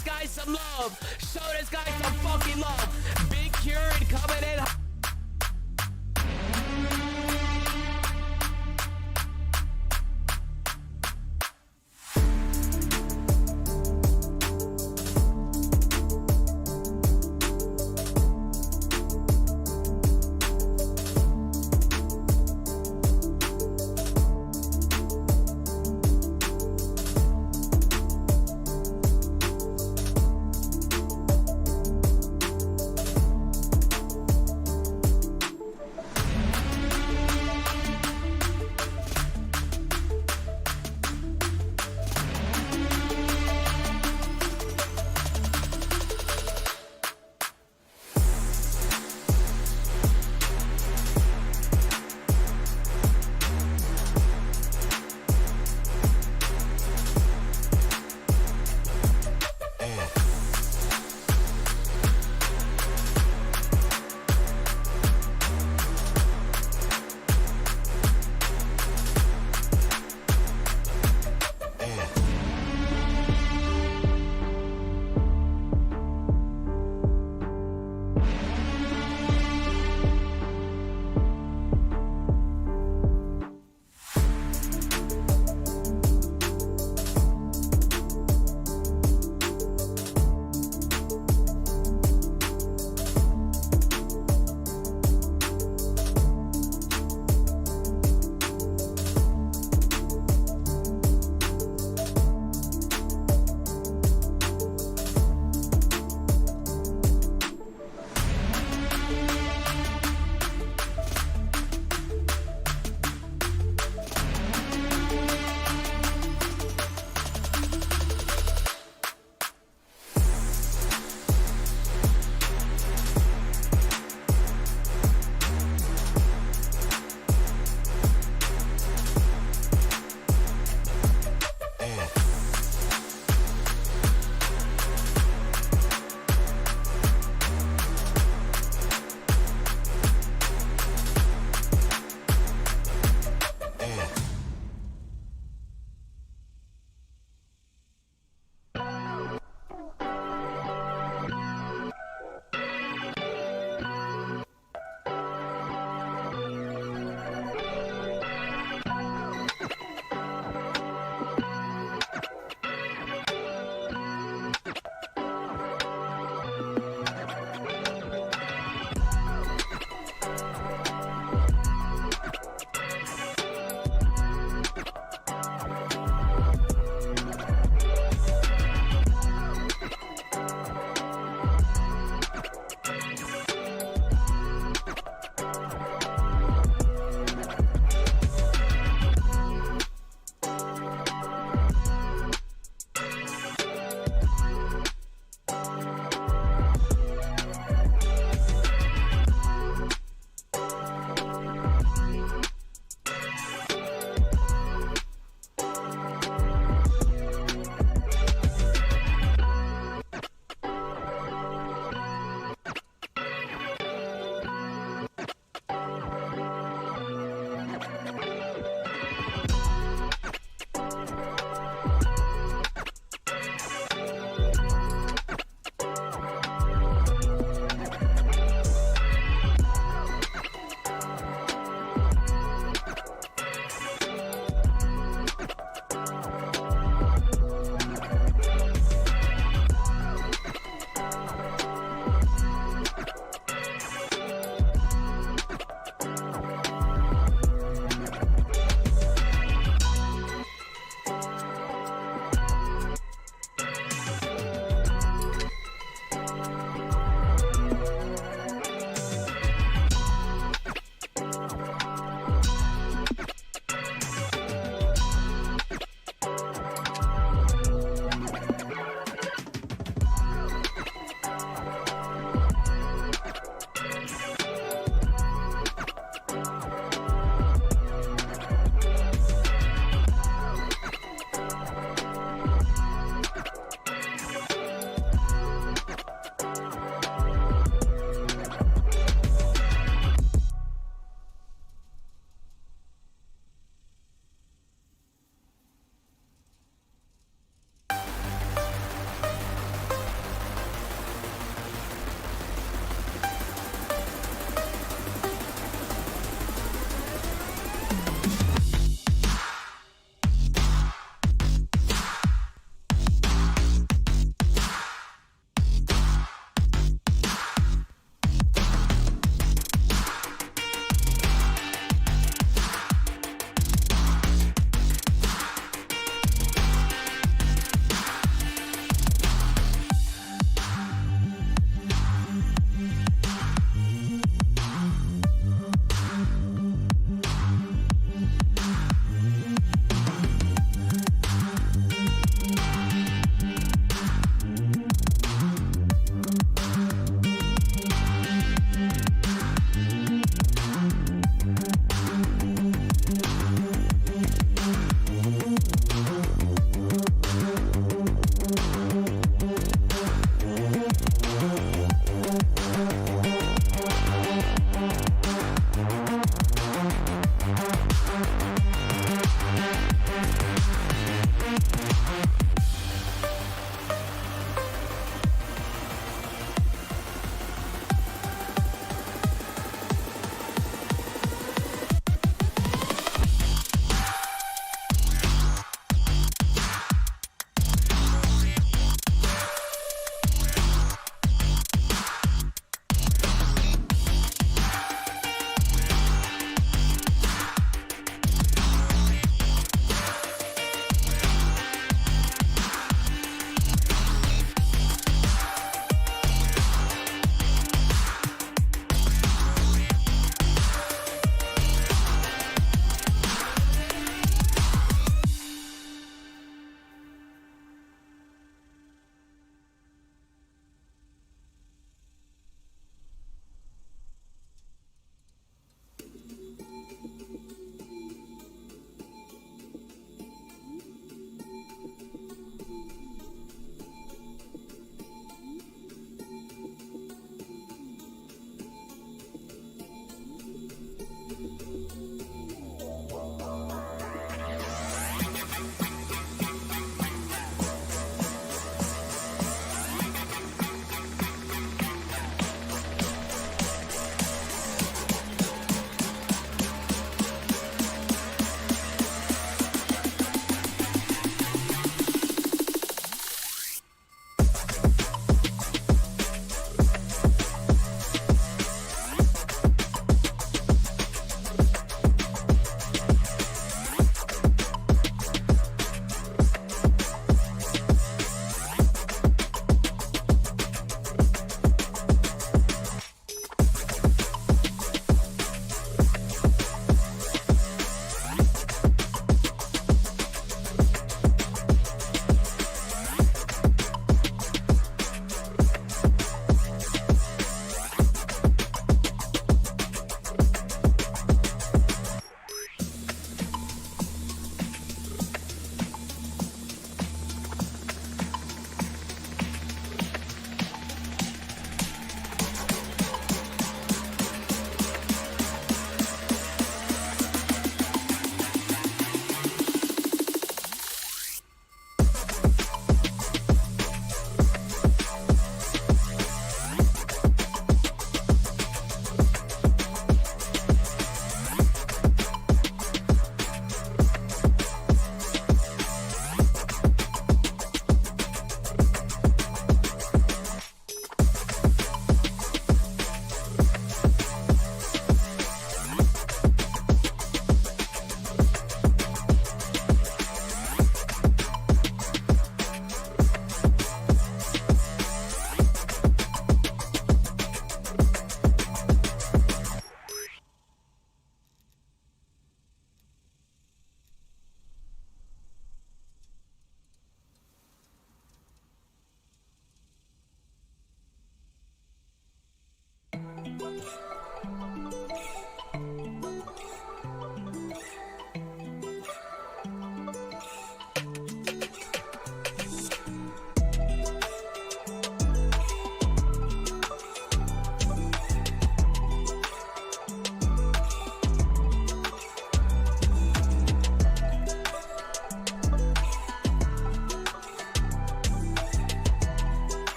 this guy some love. Show this guy some fucking love. Big Cured coming in.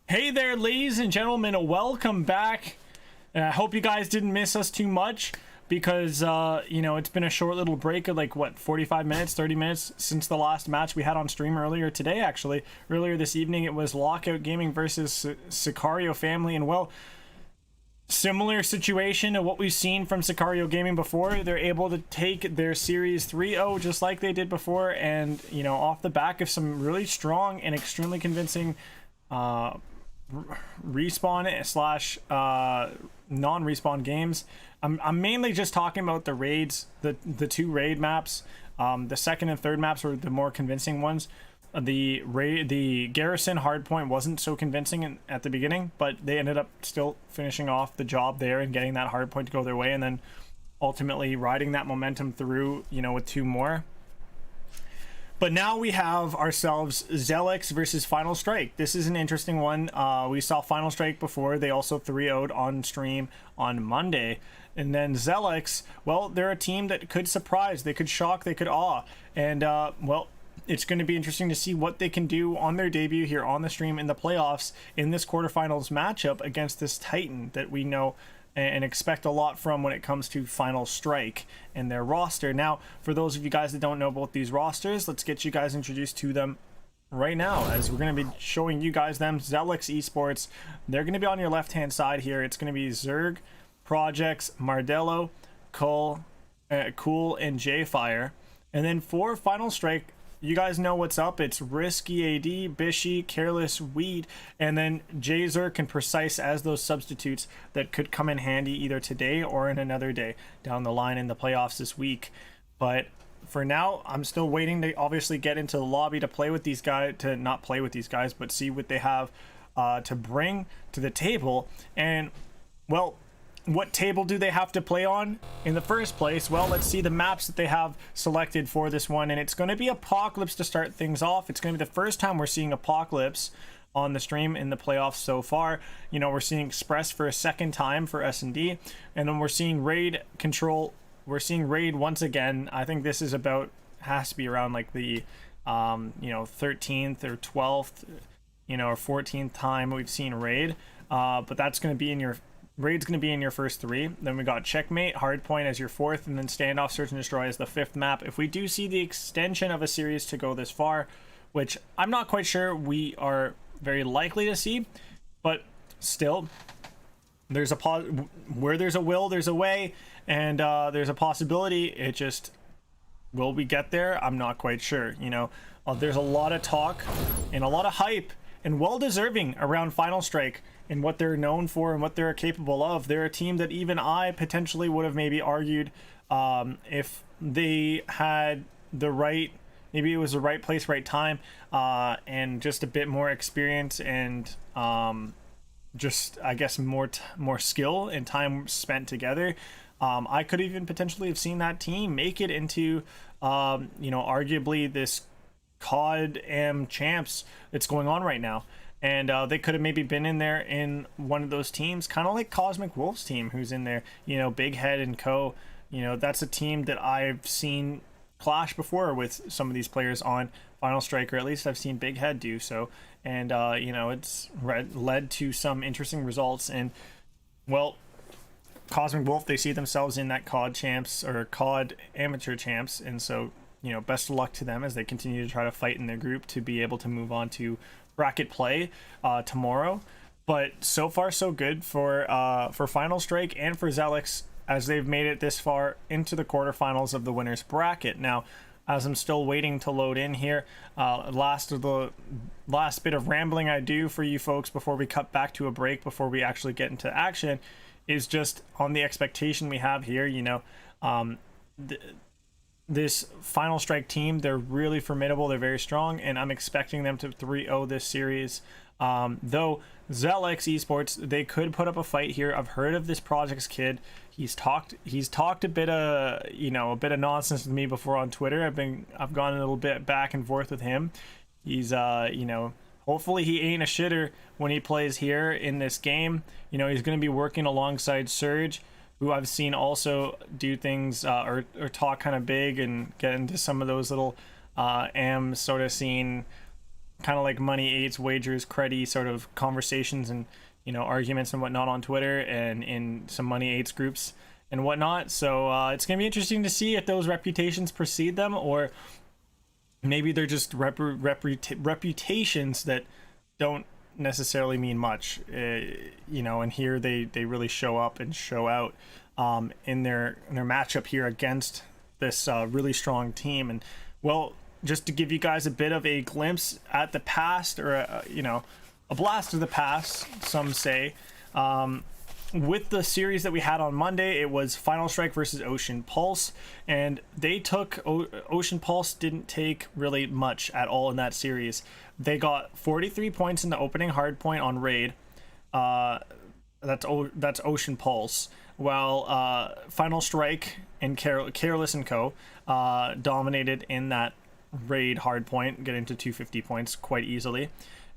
Hey there, ladies and gentlemen, welcome back. I hope you guys didn't miss us too much because, you know, it's been a short little break of like, what, 45 minutes, 30 minutes since the last match we had on stream earlier today, actually. Earlier this evening, it was Lockout Gaming versus Sicario Family, and well, similar situation to what we've seen from Sicario Gaming before. They're able to take their series 3-0 just like they did before, and, you know, off the back of some really strong and extremely convincing respawn slash non-respawn games. I'm mainly just talking about the raids, the two raid maps. The second and third maps were the more convincing ones. The garrison hardpoint wasn't so convincing at the beginning, but they ended up still finishing off the job there and getting that hardpoint to go their way, and then ultimately riding that momentum through, you know, with two more. But now we have ourselves Zelix versus Final Strike. This is an interesting one. We saw Final Strike before. They also 3-0'd on stream on Monday. And then Zelix, well, they're a team that could surprise. They could shock. They could awe. And, well, it's going to be interesting to see what they can do on their debut here on the stream in the playoffs in this quarterfinals matchup against this Titan that we know and expect a lot from when it comes to Final Strike and their roster. Now, for those of you guys that don't know about these rosters, let's get you guys introduced to them right now, as we're going to be showing you guys them. Zelix Esports, they're going to be on your left hand side here. It's going to be Zerg, Projects, Mardello, Cool, and J-Fire. And then for Final Strike, you guys know what's up. It's Risky AD, Bishy, Careless, Weed, and then Jzerk and Precise as those substitutes that could come in handy either today or in another day down the line in the playoffs this week. But for now, I'm still waiting to obviously get into the lobby to play with these guys, to not play with these guys, but see what they have to bring to the table. And, well, what table do they have to play on in the first place? Well, let's see the maps that they have selected for this one, and it's going to be Apocalypse to start things off. It's going to be the first time we're seeing Apocalypse on the stream in the playoffs so far. You know, we're seeing Express for a second time for S&D, and then we're seeing Raid Control. We're seeing Raid once again. I think this is about, has to be around like the you know, 13th or 12th, you know, or 14th time we've seen Raid, but that's going to be in your Raid's going to be in your first three. Then we got Checkmate, Hardpoint as your fourth, and then Standoff, Search and Destroy as the fifth map. If we do see the extension of a series to go this far, which I'm not quite sure we are very likely to see, but still, there's a where there's a will, there's a way, and there's a possibility. It just, will we get there? I'm not quite sure. You know, there's a lot of talk and a lot of hype, and well deserving around Final Strike and what they're known for and what they're capable of. They're a team that even I potentially would have maybe argued if they had the right, maybe it was the right place, right time, and just a bit more experience and just, I guess, more skill and time spent together. I could even potentially have seen that team make it into, you know, arguably this COD AM champs that's going on right now. And they could have maybe been in there in one of those teams, kind of like Cosmic Wolf's team, who's in there, you know, Big Head and co. You know, that's a team that I've seen clash before with some of these players on Final Strike, or at least I've seen Big Head do so. And, you know, it's led to some interesting results. And, well, Cosmic Wolf, they see themselves in that COD champs or COD amateur champs. And so, you know, best of luck to them as they continue to try to fight in their group to be able to move on to bracket play tomorrow. But so far so good for Final Strike and for Zelix, as they've made it this far into the quarterfinals of the winners bracket. Now, as I'm still waiting to load in here, last bit of rambling I do for you folks before we cut back to a break, before we actually get into action, is just on the expectation we have here. You know, this Final Strike team, they're really formidable, they're very strong, and I'm expecting them to 3-0 this series. Though Zelix Esports, they could put up a fight here. I've heard of this Projects kid. He's talked a bit of, you know, a bit of nonsense with me before on Twitter. I've gone a little bit back and forth with him. He's you know, hopefully he ain't a shitter when he plays here in this game. You know, he's going to be working alongside Surge, who I've seen also do things or talk kind of big and get into some of those little am sort of scene kind of like money, eights, wagers, credit sort of conversations and, you know, arguments and whatnot on Twitter and in some money eights groups and whatnot. So it's gonna be interesting to see if those reputations precede them, or maybe they're just reputations that don't necessarily mean much, you know. And here they really show up and show out in their matchup here against this really strong team. And well, just to give you guys a bit of a glimpse at the past, or you know, a blast of the past, some say, with the series that we had on Monday, it was Final Strike versus Ocean Pulse, and they took Ocean Pulse didn't take really much at all in that series. They got 43 points in the opening hard point on raid. That's Ocean Pulse, while Final Strike and Careless and Co dominated in that raid hard point, getting to 250 points quite easily.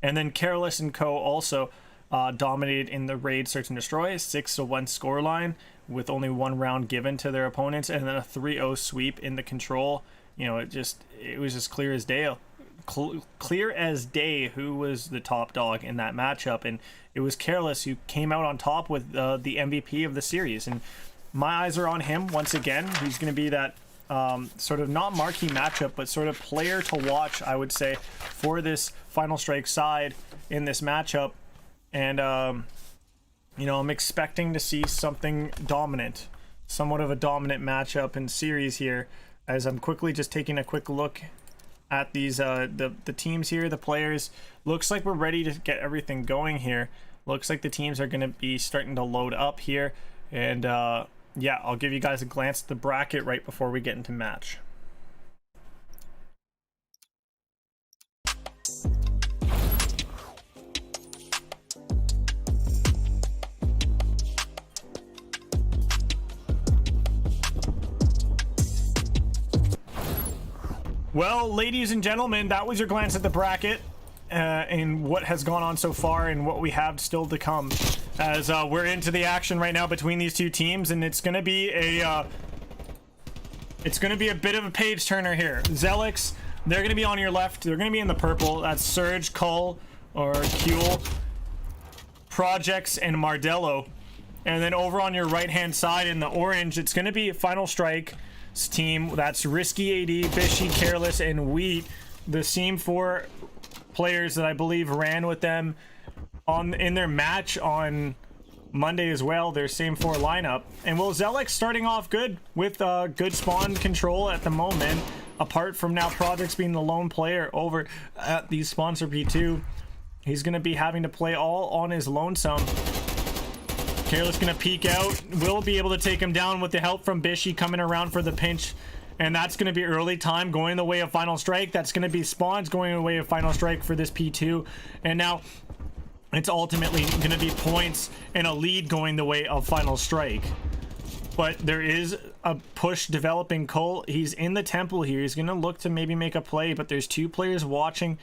And then Careless and Co also dominated in the raid search and destroy, 6-1 scoreline with only one round given to their opponents, and then a 3-0 sweep in the control. You know, it was just clear as day. Clear as day who was the top dog in that matchup, and it was Careless who came out on top with the MVP of the series. And my eyes are on him once again. He's going to be that sort of not marquee matchup, but sort of player to watch, I would say, for this Final Strike side in this matchup. And you know, I'm expecting to see something dominant, somewhat of a dominant matchup and series here, as I'm quickly just taking a quick look at these the teams here, the players. Looks like we're ready to get everything going here. Looks like the teams are going to be starting to load up here. And yeah, I'll give you guys a glance at the bracket right before we get into match. Well, ladies and gentlemen, that was your glance at the bracket and what has gone on so far and what we have still to come, as we're into the action right now between these two teams. And it's going to be a bit of a page turner here. Zelix, they're going to be on your left. They're going to be in the purple. That's Surge, Cull, or Kuel, Projects, and Mardello. And then over on your right hand side in the orange, it's going to be Final Strike team. That's Risky AD, Bishy, Careless, and Wheat, the same four players that I believe ran with them in their match on Monday as well, their same four lineup. And Will Zelix starting off good with good spawn control at the moment, apart from now Projects being the lone player over at the sponsor P2. He's going to be having to play all on his lonesome. Careless gonna peek out. Will be able to take him down with the help from Bishy coming around for the pinch. And that's gonna be early time going the way of Final Strike. That's gonna be spawns going the way of Final Strike for this P2. And now it's ultimately gonna be points and a lead going the way of Final Strike. But there is a push developing. Cole, he's in the temple here. He's gonna look to maybe make a play, but there's two players watching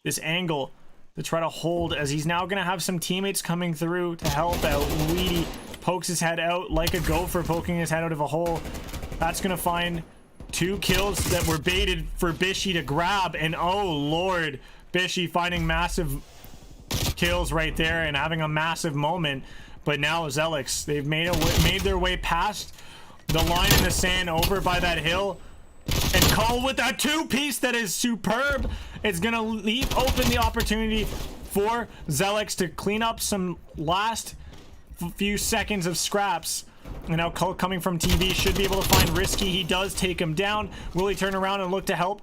this angle to try to hold, as he's now going to have some teammates coming through to help out. Weedy pokes his head out like a gopher poking his head out of a hole. That's going to find two kills that were baited for Bishy to grab. And oh lord, Bishy finding massive kills right there and having a massive moment. But now Zelix, they've made their way past the line in the sand over by that hill. And Cole with that two-piece that is superb. It's gonna leave open the opportunity for Zelix to clean up some last few seconds of scraps. And now Cole coming from TV should be able to find Risky. He does take him down. Will he turn around and look to help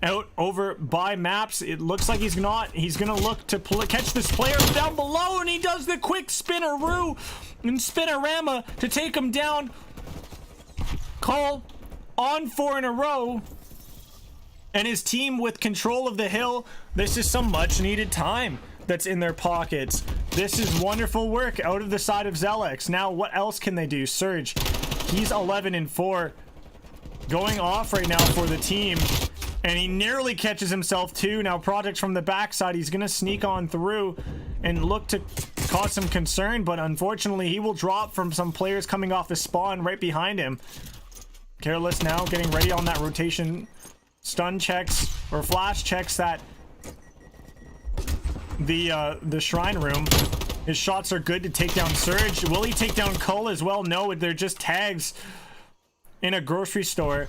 out over by Maps? It looks like he's not. He's gonna look to catch this player down below, and he does the quick spinneroo and spinorama to take him down. Cole on 4 in a row, and his team with control of the hill. This is some much needed time that's in their pockets. This is wonderful work out of the side of Zelix. Now what else can they do? Surge, he's 11-4 going off right now for the team, and he nearly catches himself too. Now Project from the backside, he's gonna sneak on through and look to cause some concern, but unfortunately he will drop from some players coming off the spawn right behind him. Careless now getting ready on that rotation. Stun checks or flash checks that the shrine room. His shots are good to take down Surge. Will he take down Cole as well? No, they're just tags in a grocery store.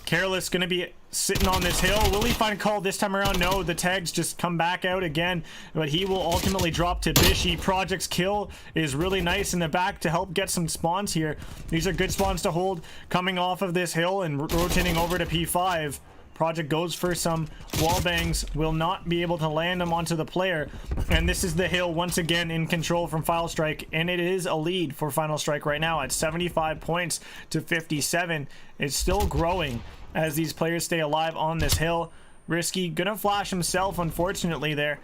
Careless gonna be sitting on this hill. Will he find Cole this time around? No, the tags just come back out again, but he will ultimately drop to Bishy. Project's kill is really nice in the back to help get some spawns here. These are good spawns to hold coming off of this hill and rotating over to P5. Project goes for some wall bangs, will not be able to land them onto the player, and this is the hill once again in control from Final Strike, and it is a lead for Final Strike right now at 75 points to 57. It's still growing as these players stay alive on this hill. Risky gonna flash himself, unfortunately there.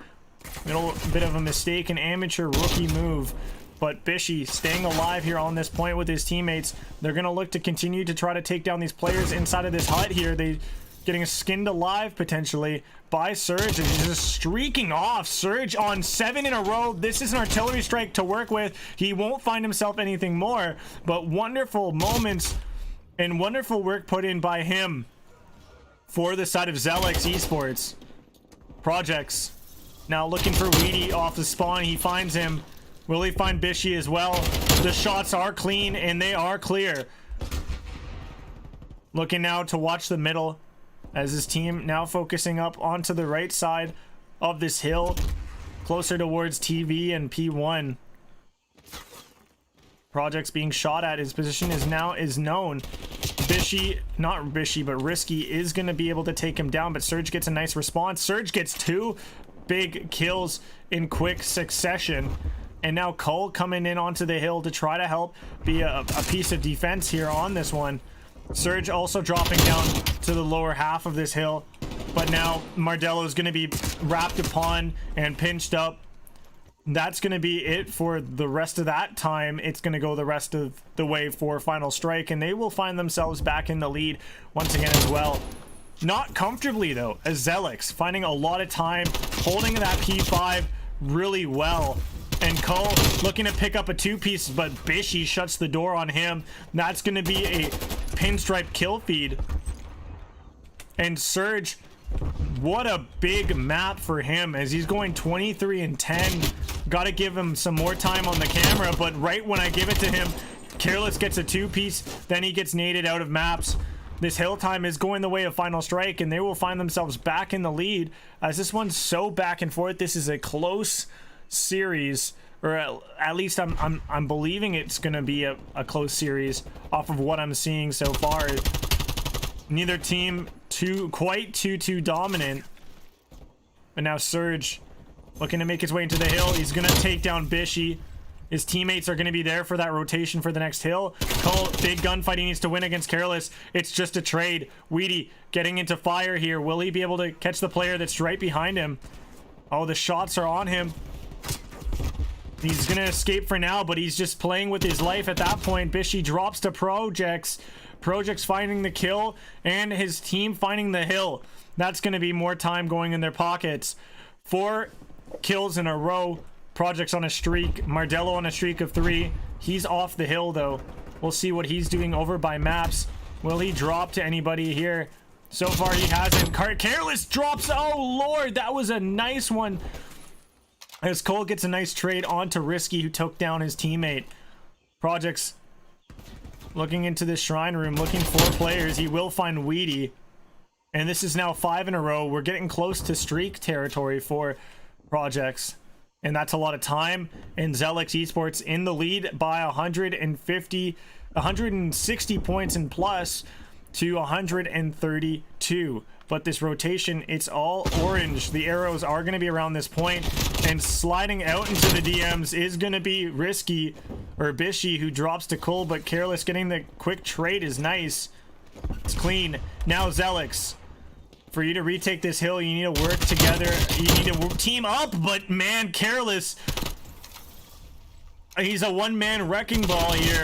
Little bit of a mistake, an amateur rookie move, but Bishy staying alive here on this point with his teammates. They're gonna look to continue to try to take down these players inside of this hut here. They getting skinned alive potentially by Surge, and he's just streaking off. Surge on 7 in a row. This is an artillery strike to work with. He won't find himself anything more, but wonderful moments and wonderful work put in by him for the side of GEC eSports. Projects now looking for Weedy off the spawn. He finds him. Will he find Bishy as well? The shots are clean and they are clear. Looking now to watch the middle as his team now focusing up onto the right side of this hill, closer towards TV and P1. Projects being shot at. His position is known. Bishy, not Bishy, but Risky is going to be able to take him down, but Surge gets a nice response. Surge gets 2 big kills in quick succession, and now Cole coming in onto the hill to try to help be a piece of defense here on this one. Surge also dropping down to the lower half of this hill, but now Mardello is going to be wrapped upon and pinched up. That's going to be it for the rest of that time. It's going to go the rest of the way for Final Strike, and they will find themselves back in the lead once again as well. Not comfortably though, as GEC finding a lot of time, holding that P5 really well. And Cole looking to pick up a 2-piece, but Bishy shuts the door on him. That's going to be a pinstripe kill feed. And Surge, what a big map for him as he's going 23 and 10. Got to give him some more time on the camera, but right when I give it to him, Careless gets a 2-piece, then he gets naded out of maps. This hill time is going the way of Final Strike, and they will find themselves back in the lead as this one's so back and forth. This is a close series, or at least I'm believing it's gonna be a close series off of what I'm seeing so far. Neither team quite too dominant, but now Surge looking to make his way into the hill. He's gonna take down Bishy. His teammates are going to be there for that rotation for the next hill. Cole, big gunfight he needs to win against Careless. It's just a trade. Weedy getting into fire here. Will he be able to catch the player that's right behind him? Oh, the shots are on him. He's going to escape for now, but he's just playing with his life at that point. Bishy drops to Projects. Projects finding the kill, and his team finding the hill. That's going to be more time going in their pockets. 4 kills in a row. Projects on a streak. Mardello on a streak of 3. He's off the hill though. We'll see what he's doing over by maps. Will he drop to anybody here? So far he hasn't. Careless drops. Oh lord, that was a nice one. As Cole gets a nice trade onto Risky, who took down his teammate. Projects looking into this shrine room, looking for players. He will find Weedy. And this is now 5 in a row. We're getting close to streak territory for Projects. And that's a lot of time. And GEC eSports in the lead by 160 points and plus to 132. But this rotation, it's all orange. The arrows are going to be around this point. And sliding out into the DMs is going to be Risky, or Bishy, who drops to Cole. But Careless getting the quick trade is nice. It's clean. Now GEC. For you to retake this hill, you need to work together. You need to team up, but man, Careless. He's a one-man wrecking ball here.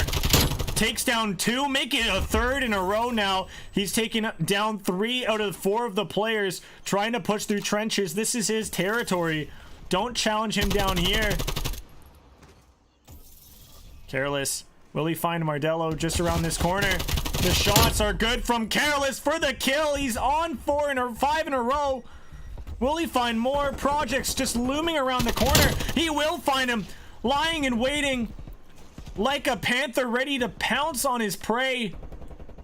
Takes down 2, make it a 3rd in a row now. He's taking down 3 out of 4 of the players, trying to push through trenches. This is his territory. Don't challenge him down here. Careless. Will he find Mardello just around this corner? The shots are good from Careless for the kill. He's on 5 in a row. Will he find more? Projects just looming around the corner. He will find him, lying and waiting like a panther ready to pounce on his prey.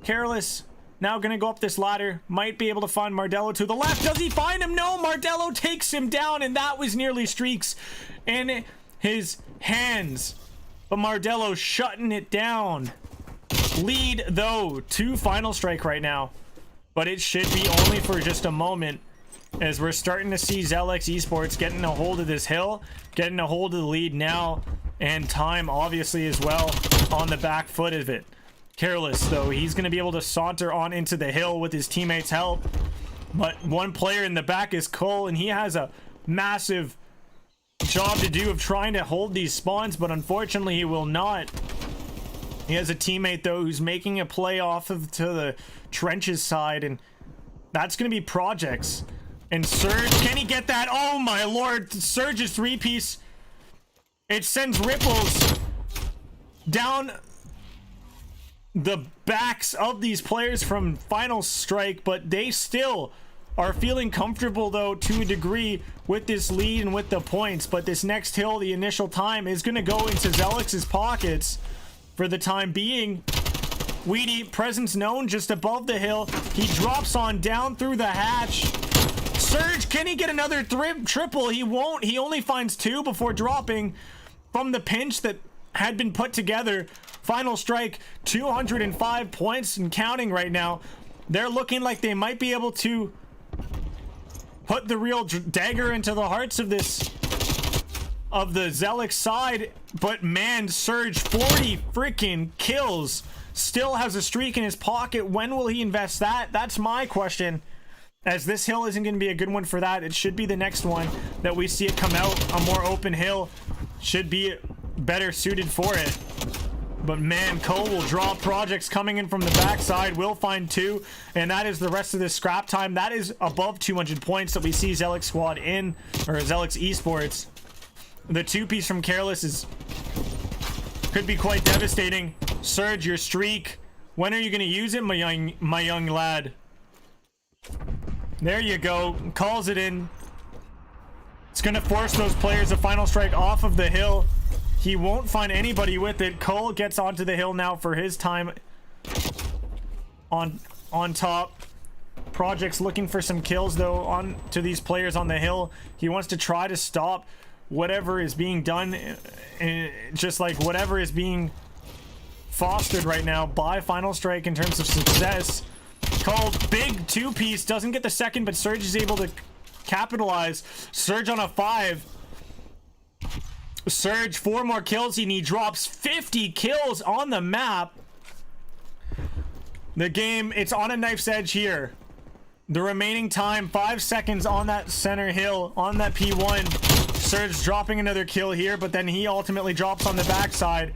Careless now gonna go up this ladder. Might be able to find Mardello to the left. Does he find him? No, Mardello takes him down, and that was nearly streaks in his hands. But Mardello shutting it down. Lead, though, to Final Strike right now. But it should be only for just a moment, as we're starting to see Zelix eSports getting a hold of this hill, getting a hold of the lead now, and time, obviously, as well, on the back foot of it. Careless, though, he's going to be able to saunter on into the hill with his teammates' help. But one player in the back is Cole, and he has a massive job to do of trying to hold these spawns, but unfortunately he will not. He has a teammate, though, who's making a play off of to the trenches side, and that's going to be Projects. And Surge, can he get that? Oh my lord, Surge's three-piece. It sends ripples down the backs of these players from Final Strike, but they still are feeling comfortable, though, to a degree with this lead and with the points. But this next hill, the initial time, is going to go into Zelix's pockets for the time being. Weedy, presence known just above the hill. He drops on down through the hatch. Surge, can he get another triple? He won't. He only finds two before dropping from the pinch that had been put together. Final Strike, 205 points and counting right now. They're looking like they might be able to put the real dagger into the hearts of this, of the Zelix side. But man, Surge, 40 freaking kills, still has a streak in his pocket. When will he invest that? That's my question, as this hill isn't going to be a good one for that. It should be the next one that we see it come out. A more open hill should be better suited for it. But man, Cole will draw. Projects coming in from the backside, will find two, and that is the rest of this scrap time. That is above 200 points that we see Zelix squad in, or Zelix eSports. The two-piece from Careless could be quite devastating. Surge, your streak, when are you going to use it, my young lad? There you go, calls it in. It's going to force those players of Final Strike off of the hill. He won't find anybody with it. Cole gets onto the hill now for his time on top. Project's looking for some kills, though, on to these players on the hill. He wants to try to stop whatever is being done, just like whatever is being fostered right now by Final Strike in terms of success. Cole, big two-piece, doesn't get the second, but Surge is able to capitalize. Surge on a 5. Surge, 4 more kills, and he drops 50 kills on the map. The game, it's on a knife's edge here. The remaining time, 5 seconds on that center hill, on that P1. Surge dropping another kill here, but then he ultimately drops on the backside.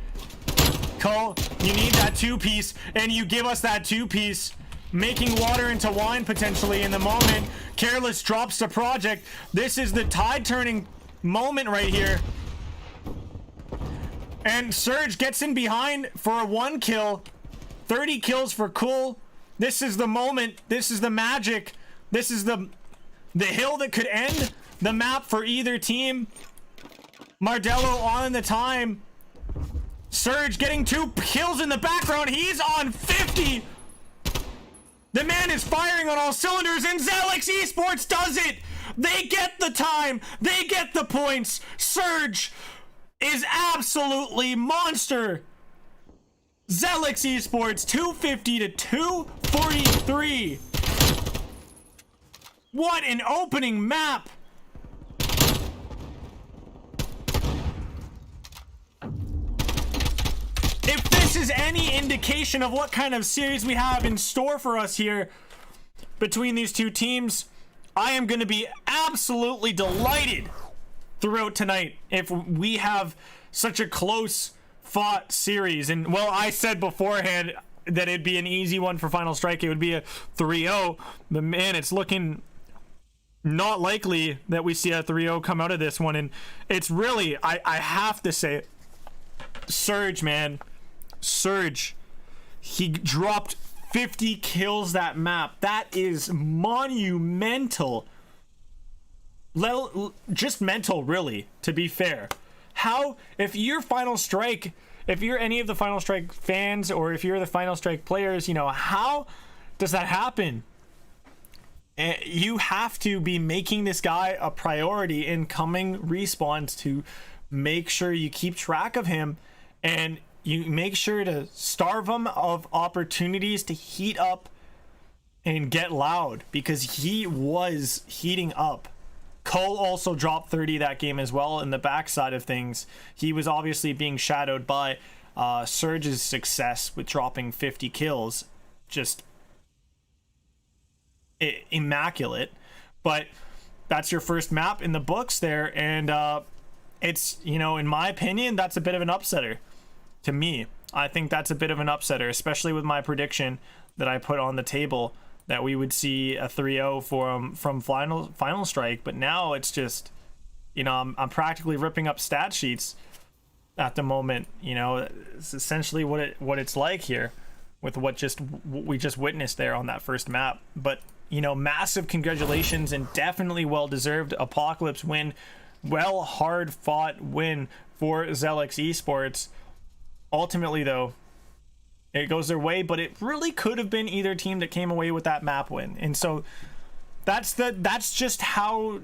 Cole, you need that two-piece, and you give us that two-piece. Making water into wine, potentially, in the moment. Careless drops the Project. This is the tide-turning moment right here. And Surge gets in behind for a 1 kill. 30 kills for Cool. This is the moment. This is the magic. This is the hill that could end the map for either team. Mardello on the time. Surge getting 2 kills in the background. He's on 50. The man is firing on all cylinders, and Zelix eSports does it. They get the time. They get the points. Surge is absolutely monster. Zelix eSports 250 to 243. What an opening map. If this is any indication of what kind of series we have in store for us here between these two teams, I am going to be absolutely delighted throughout tonight if we have such a close fought series. And well, I said beforehand that it'd be an easy one for Final Strike. It would be a 3-0, but man, it's looking not likely that we see a 3-0 come out of this one. And it's really, I have to say it, Surge, man, Surge, he dropped 50 kills that map. That is monumental. just mental, really, to be fair. How, if you're Final Strike, if you're any of the Final Strike fans, or if you're the Final Strike players, you know, how does that happen? You have to be making this guy a priority in coming respawns to make sure you keep track of him, and you make sure to starve him of opportunities to heat up and get loud, because he was heating up. Cole also dropped 30 that game as well. In the backside of things, he was obviously being shadowed by Surge's success with dropping 50 kills. Just immaculate. But that's your first map in the books there, and it's, you know, in my opinion, that's a bit of an upsetter to me. I think that's a bit of an upsetter, especially with my prediction that I put on the table, that we would see a 3-0 from Final Strike. But now it's just, you know, I'm practically ripping up stat sheets at the moment. You know, it's essentially what it's like here with what we just witnessed there on that first map. But, you know, massive congratulations, and definitely well-deserved Apocalypse win. Hard-fought win for Zelix Esports. Ultimately, though, it goes their way, but it really could have been either team that came away with that map win. And so that's just how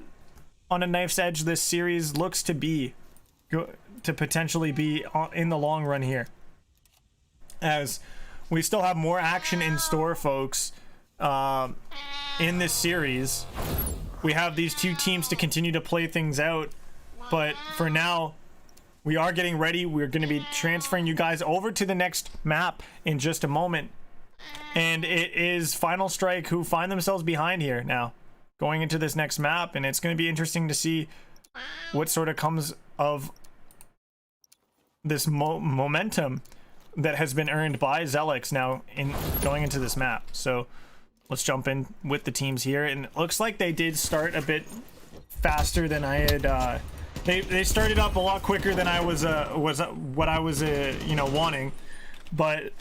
on a knife's edge this series looks to be, to potentially be in the long run here, as we still have more action in store, folks. In this series, we have these two teams to continue to play things out, but for now, we are getting ready. We're going to be transferring you guys over to the next map in just a moment. And it is Final Strike who find themselves behind here now, going into this next map. And it's going to be interesting to see what sort of comes of this momentum that has been earned by Zelix now in going into this map. So let's jump in with the teams here. And it looks like they did start a bit faster than I had... They started up a lot quicker than I was you know, wanting. But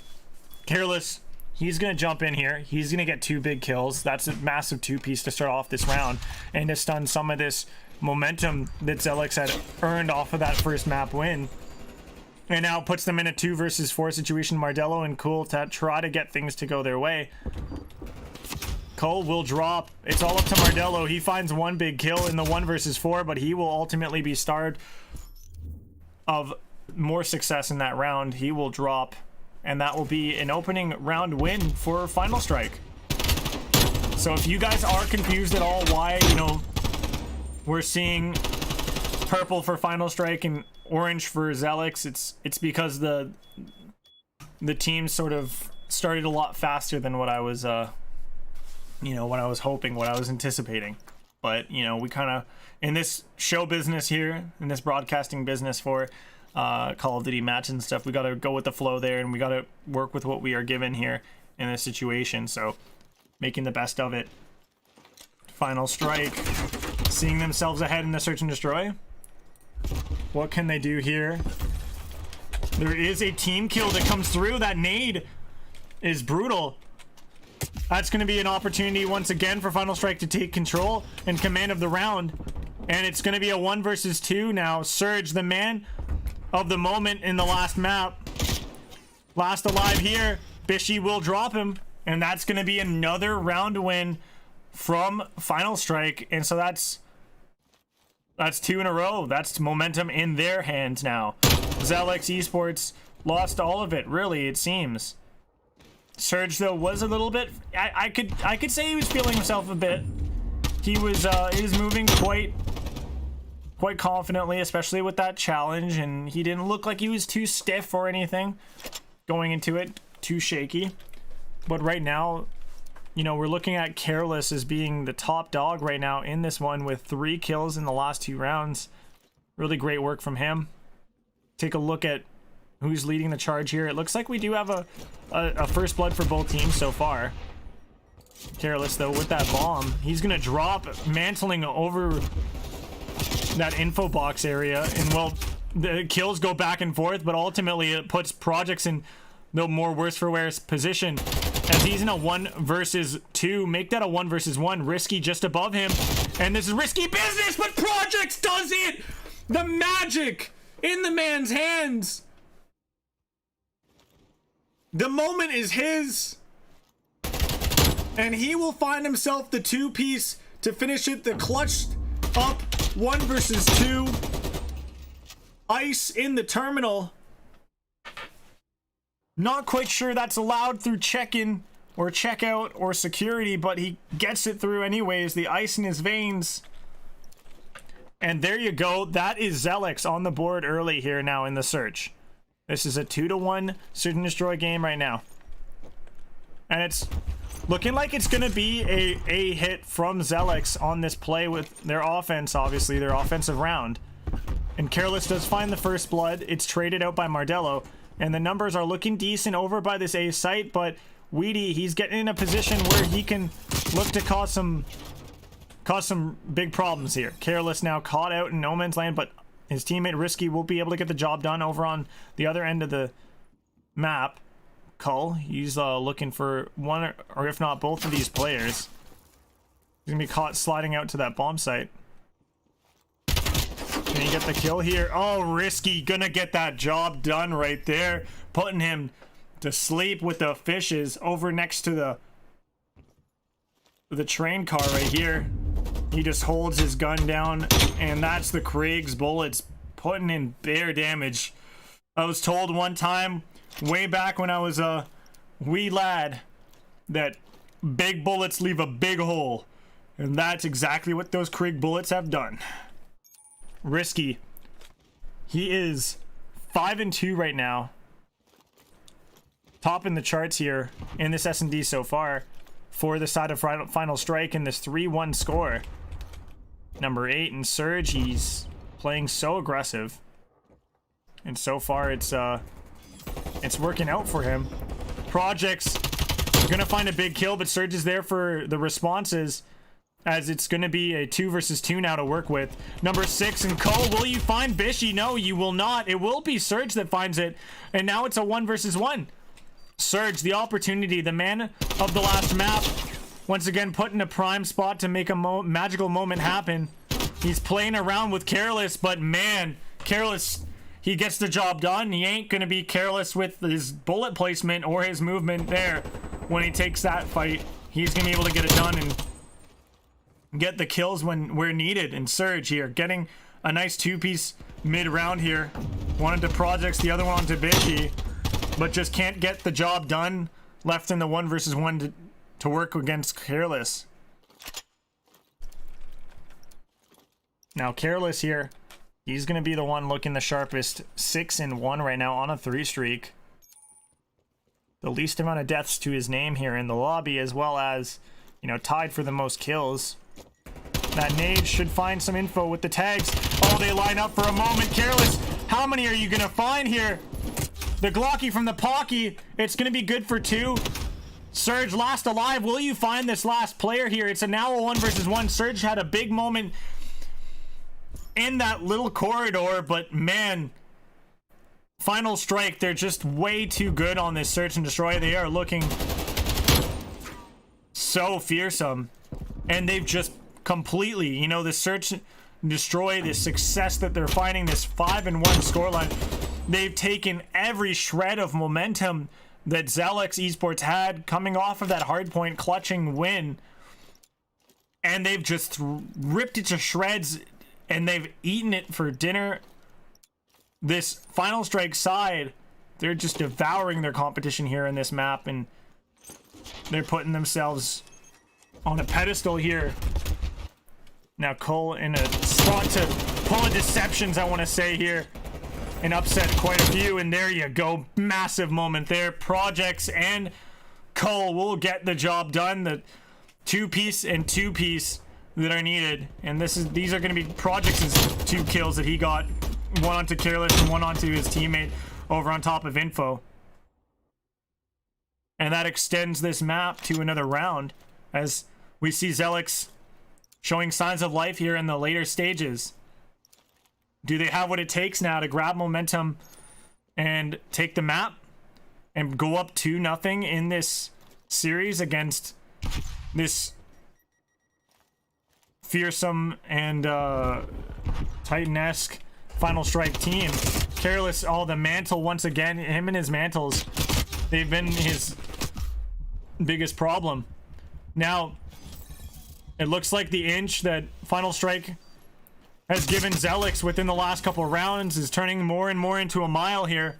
Careless, he's gonna jump in here. He's gonna get 2 big kills. That's a massive 2-piece to start off this round, and to stun some of this momentum that Zelix had earned off of that first map win. And now puts them in a 2 versus 4 situation. Mardello and Cool to try to get things to go their way. Cole will drop. It's all up to Mardello. He finds 1 big kill in the 1 versus 4, but he will ultimately be starved of more success in that round. He will drop, and that will be an opening round win for Final Strike. So if you guys are confused at all why, you know, we're seeing purple for Final Strike and orange for Zelix, it's because the team sort of started a lot faster than what I was you know, what I was hoping, what I was anticipating. But, you know, we kind of, in this show business here, in this broadcasting business for Call of Duty matches and stuff, we got to go with the flow there, and we got to work with what we are given here in this situation. So making the best of it. Final Strike seeing themselves ahead in the search and destroy. What can they do here? There is a team kill that comes through. That nade is brutal. That's going to be an opportunity once again for Final Strike to take control and command of the round. And it's going to be a 1 versus 2 now. Surge, the man of the moment in the last map. Last alive here. Bishy will drop him. And that's going to be another round win from Final Strike. And so that's 2 in a row. That's momentum in their hands now. Zelix Esports lost all of it, really, it seems. Surge, though, was a little bit... I could say he was feeling himself a bit. He was moving quite confidently, especially with that challenge, and he didn't look like he was too stiff or anything going into it, too shaky. But right now, you know, we're looking at Careless as being the top dog right now in this one with 3 kills in the last 2 rounds. Really great work from him. Take a look at who's leading the charge here. It looks like we do have a first blood for both teams so far. Careless, though, with that bomb. He's going to drop, mantling over that info box area. And, well, the kills go back and forth, but ultimately it puts Projects in the more worse for wear position, as he's in a 1 versus 2. Make that a 1 versus 1. Risky just above him. And this is risky business, but Projects does it! The magic in the man's hands. The moment is his. And he will find himself the 2-piece to finish it. The clutched up 1 versus 2. Ice in the terminal. Not quite sure that's allowed through check-in or checkout or security, but he gets it through anyways. The ice in his veins. And there you go. That is Zelix on the board early here now in the search. This is a 2-1 Search and Destroy game right now. And it's looking like it's going to be a hit from Zelix on this play with their offense, obviously, their offensive round. And Careless does find the first blood. It's traded out by Mardello. And the numbers are looking decent over by this A site, but Weedy, he's getting in a position where he can look to cause some big problems here. Careless now caught out in no man's land, but his teammate Risky will be able to get the job done over on the other end of the map. Cull, he's looking for one or if not both of these players. He's gonna be caught sliding out to that bomb site. Can he get the kill here? Oh, Risky gonna get that job done right there, putting him to sleep with the fishes over next to the train car right here. He just holds his gun down, and that's the Krieg's bullets putting in bare damage. I was told one time, way back when I was a wee lad, that big bullets leave a big hole. And that's exactly what those Krieg bullets have done. Risky. He is 5-2 right now. Top in the charts here in this S&D so far for the side of Final Strike in this 3-1 score. Number 8 in Surge, he's playing so aggressive. And so far it's working out for him. Projects gonna find a big kill, but Surge is there for the responses, as it's gonna be a 2 versus 2 now to work with. Number 6 and Cole, will you find Bishy? No, you will not. It will be Surge that finds it, and now it's a 1 versus 1. Surge, the opportunity, the man of the last map, once again put in a prime spot to make a magical moment happen. He's playing around with Careless, but man, Careless, he gets the job done. He ain't gonna be careless with his bullet placement or his movement there. When he takes that fight, he's gonna be able to get it done and get the kills where needed. And Surge here getting a nice 2-piece mid-round here. One into Projects, the other one onto Bishy, but just can't get the job done. Left in the 1 versus 1 to work against Careless. Now Careless here, he's gonna be the one looking the sharpest. 6-1 right now on a 3 streak. The least amount of deaths to his name here in the lobby, as well as, you know, tied for the most kills. That nade should find some info with the tags. Oh, they line up for a moment. Careless, how many are you gonna find here? The Glocky from the Pocky, it's gonna be good for 2. Surge last alive. Will you find this last player here? It's now a 1 versus 1. Surge had a big moment in that little corridor, but man, Final Strike, they're just way too good on this Search and Destroy. They are looking so fearsome, and they've just completely, you know, the Search and Destroy, this success that they're finding, this 5-1 scoreline, they've taken every shred of momentum that Zelix eSports had coming off of that hardpoint clutching win, and they've just ripped it to shreds, and they've eaten it for dinner. This Final Strike side, they're just devouring their competition here in this map, and they're putting themselves on a pedestal here. Now Cole in a spot to pull a Deceptions, I want to say here, and upset quite a few, and there you go. Massive moment there. Projects and Cole will get the job done. The 2-piece and 2-piece that are needed, and these are going to be Projects' 2 kills that he got. One onto Careless and one onto his teammate over on top of Info. And that extends this map to another round, as we see Zelix showing signs of life here in the later stages. Do they have what it takes now to grab momentum and take the map and go up 2-0 in this series against this fearsome and Titan-esque Final Strike team. Careless, the mantle once again. Him and his mantles, they've been his biggest problem. Now, it looks like the inch that Final Strike has given Zelix within the last couple of rounds is turning more and more into a mile here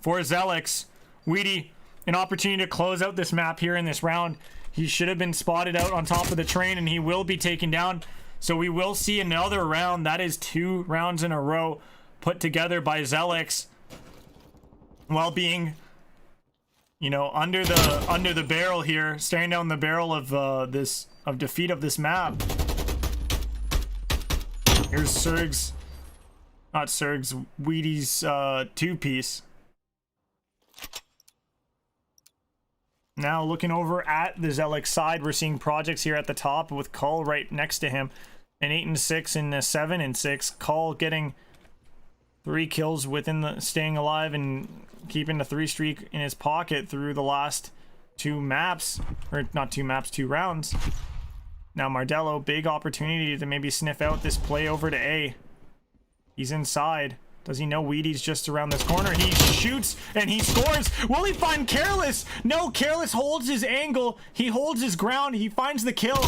for Zelix. Weedy, an opportunity to close out this map here in this round. He should have been spotted out on top of the train, and he will be taken down. So we will see another round. That is 2 rounds in a row put together by Zelix, while being, you know, under the barrel here, staring down the barrel of defeat of this map. Here's Surg's, not Surg's, Weedy's 2-piece. Now looking over at the Zelix side, we're seeing Projects here at the top with Cull right next to him. An 8-6 and a 7-6. Cull getting 3 kills within the, staying alive and keeping the 3 streak in his pocket through the last 2 maps, or not 2 maps, 2 rounds. Now Mardello, big opportunity to maybe sniff out this play over to A. He's inside. Does he know Weedy's just around this corner? He shoots and he scores. Will he find Careless? No, Careless holds his angle. He holds his ground. He finds the kill.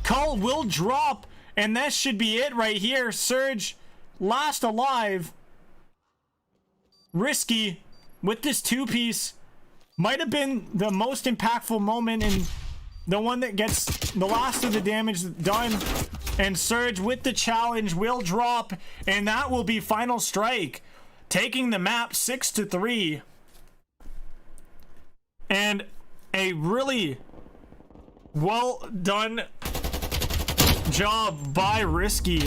Cull will drop, and that should be it right here. Surge, last alive. Risky with this 2-piece. Might have been the most impactful moment and the one that gets the last of the damage done. And Surge with the challenge will drop, and that will be Final Strike, taking the map 6-3. And a really well done job by Risky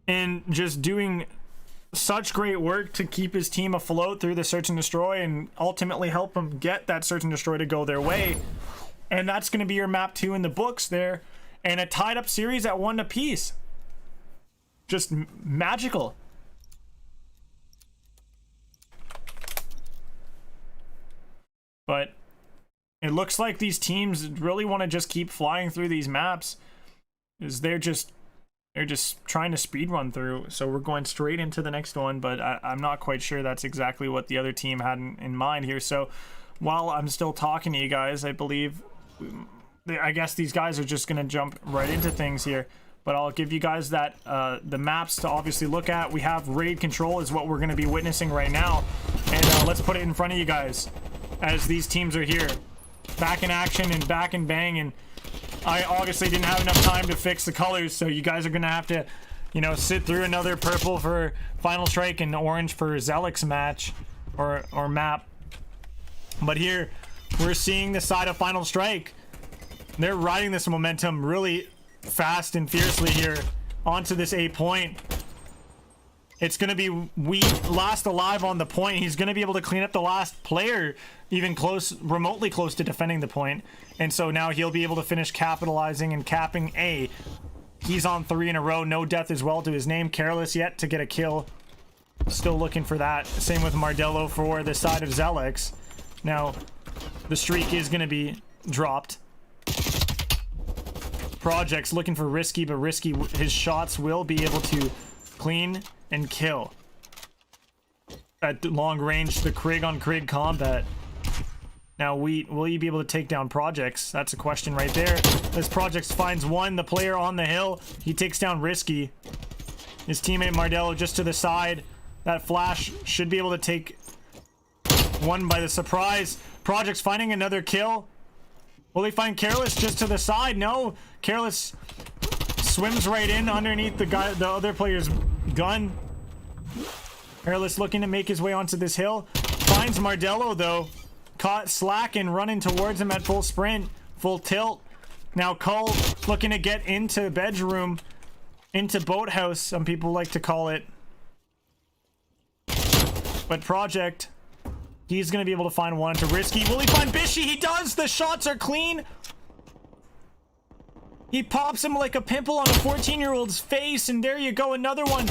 in just doing such great work to keep his team afloat through the search and destroy, and ultimately help them get that search and destroy to go their way. And that's going to be your map 2 in the books there, and a tied up series at 1 apiece. Just magical. But it looks like these teams really want to just keep flying through these maps, is they're just trying to speed run through. So we're going straight into the next one, but I'm not quite sure that's exactly what the other team had in mind here. So while I'm still talking to you guys, I guess these guys are just going to jump right into things here, but I'll give you guys that the maps to obviously look at. We have raid control is what we're going to be witnessing right now, and let's put it in front of you guys as these teams are here back in action and back and bang. And I obviously didn't have enough time to fix the colors, so you guys are going to have to, you know, sit through another purple for Final Strike and orange for Zelix match or map. But here we're seeing the side of Final Strike. They're riding this momentum really fast and fiercely here onto this A point. It's going to be last alive on the point. He's going to be able to clean up the last player, even remotely close to defending the point. And so now he'll be able to finish capitalizing and capping A. He's on 3 in a row. No death as well to his name. Careless yet to get a kill. Still looking for that. Same with Mardello for the side of Zelix. Now, the streak is going to be dropped. Projects looking for Risky, but Risky, his shots will be able to clean and kill. At long range, the Krig on Krig combat. Now, will you be able to take down Projects? That's a question right there. As Projects finds one, the player on the hill, he takes down Risky. His teammate Mardello just to the side. That flash should be able to take one by the surprise. Projects finding another kill. Will he find Careless just to the side? No. Careless swims right in underneath the other player's gun. Careless looking to make his way onto this hill. Finds Mardello though. Caught slack and running towards him at full sprint. Full tilt. Now Cull looking to get into bedroom. Into boathouse, some people like to call it. But Project, he's going to be able to find one to Risky. Will he find Bishy? He does! The shots are clean! He pops him like a pimple on a 14-year-old's face, and there you go, another one.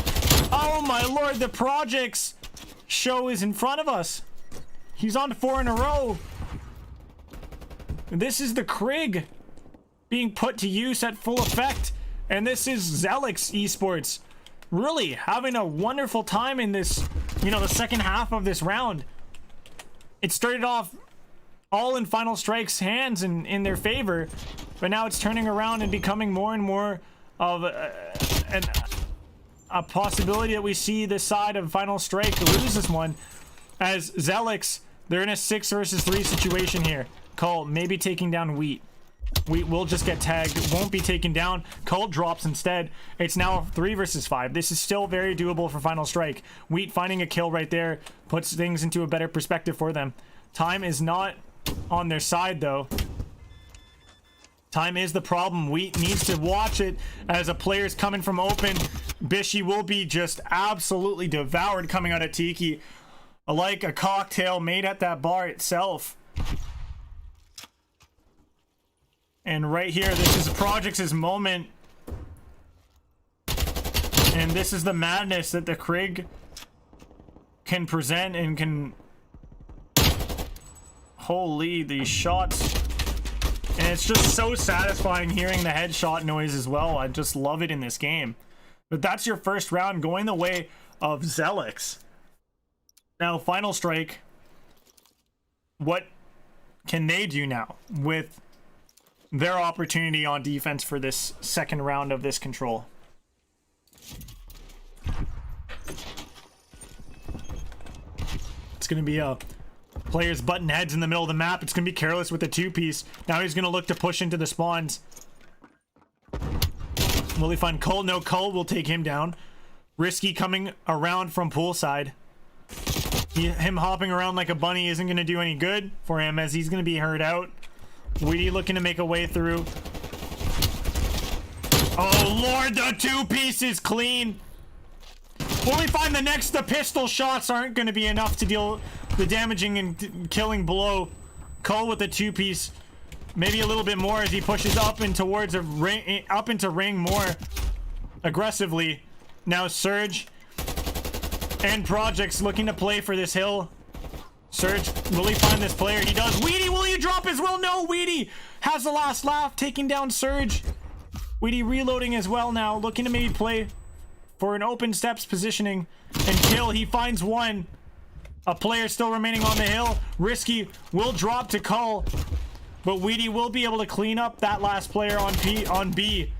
Oh my lord, the Projects show is in front of us. He's on 4 in a row. This is the Krig. being put to use at full effect. And this is Zelix eSports really having a wonderful time in this, you know, the second half of this round. It started off all in Final Strike's hands and in their favor, but now it's turning around and becoming more and more of a possibility that we see this side of Final Strike lose this one, as Zelix, they're in a 6 versus 3 situation here. Cole maybe taking down Wheat. Wheat will just get tagged, won't be taken down. Cole drops instead. It's now 3 versus 5. This is still very doable for Final Strike. Wheat finding a kill right there puts things into a better perspective for them. Time is not on their side though. Time is the problem. Wheat needs to watch it as a player's coming from open. Bishy will be just absolutely devoured coming out of Tiki, like a cocktail made at that bar itself. And right here, this is Project's moment. And this is the madness that the Krig can present and can... Holy, these shots. And it's just so satisfying hearing the headshot noise as well. I just love it in this game. But that's your first round going the way of Zelix. Now, Final Strike. What can they do now with their opportunity on defense for this second round of this control? It's going to be a players button heads in the middle of the map. It's going to be Careless with a 2-piece. Now he's going to look to push into the spawns. Will he find Cole? No, Cole will take him down. Risky coming around from poolside. Him hopping around like a bunny isn't going to do any good for him, as he's going to be hurt out. Weedy looking to make a way through. Oh lord, the 2-piece is clean. Will we find the next? The pistol shots aren't going to be enough to deal the damaging and killing blow. Cole with the 2-piece, maybe a little bit more as he pushes up and towards a ring, up into ring more aggressively. Now Surge and Projects looking to play for this hill. Surge, will he find this player? He does. Weedy, will you drop as well? No, Weedy has the last laugh, taking down Surge. Weedy reloading as well now, looking to maybe play for an open steps positioning and kill. He finds one. A player still remaining on the hill. Risky will drop to Cull, but Weedy will be able to clean up that last player on B.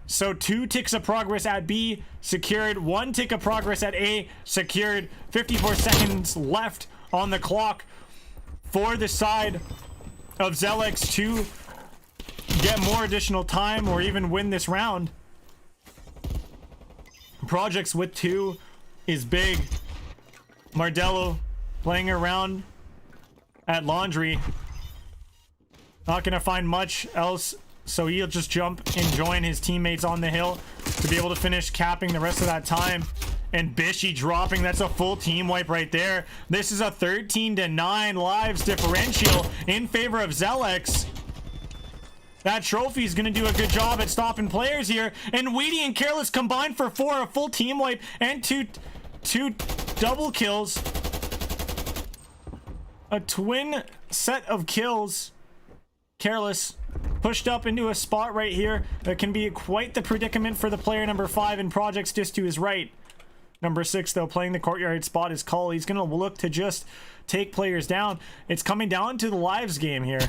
So 2 ticks of progress at B secured, 1 tick of progress at A secured. 54 seconds left on the clock for the side of Zelix to get more additional time or even win this round. Projects with 2 is big. Mardello playing around at Laundry. Not gonna find much else, so he'll just jump and join his teammates on the hill to be able to finish capping the rest of that time. And Bishy dropping, that's a full team wipe right there. This is a 13-9 lives differential in favor of Zelix. That trophy is going to do a good job at stopping players here. And Weedy and Careless combined for 4, a full team wipe and two double kills. A twin set of kills. Careless pushed up into a spot right here that can be quite the predicament for the player number 5 in Projects just to his right. Number 6, though, playing the courtyard spot is Cull. He's going to look to just take players down. It's coming down to the lives game here.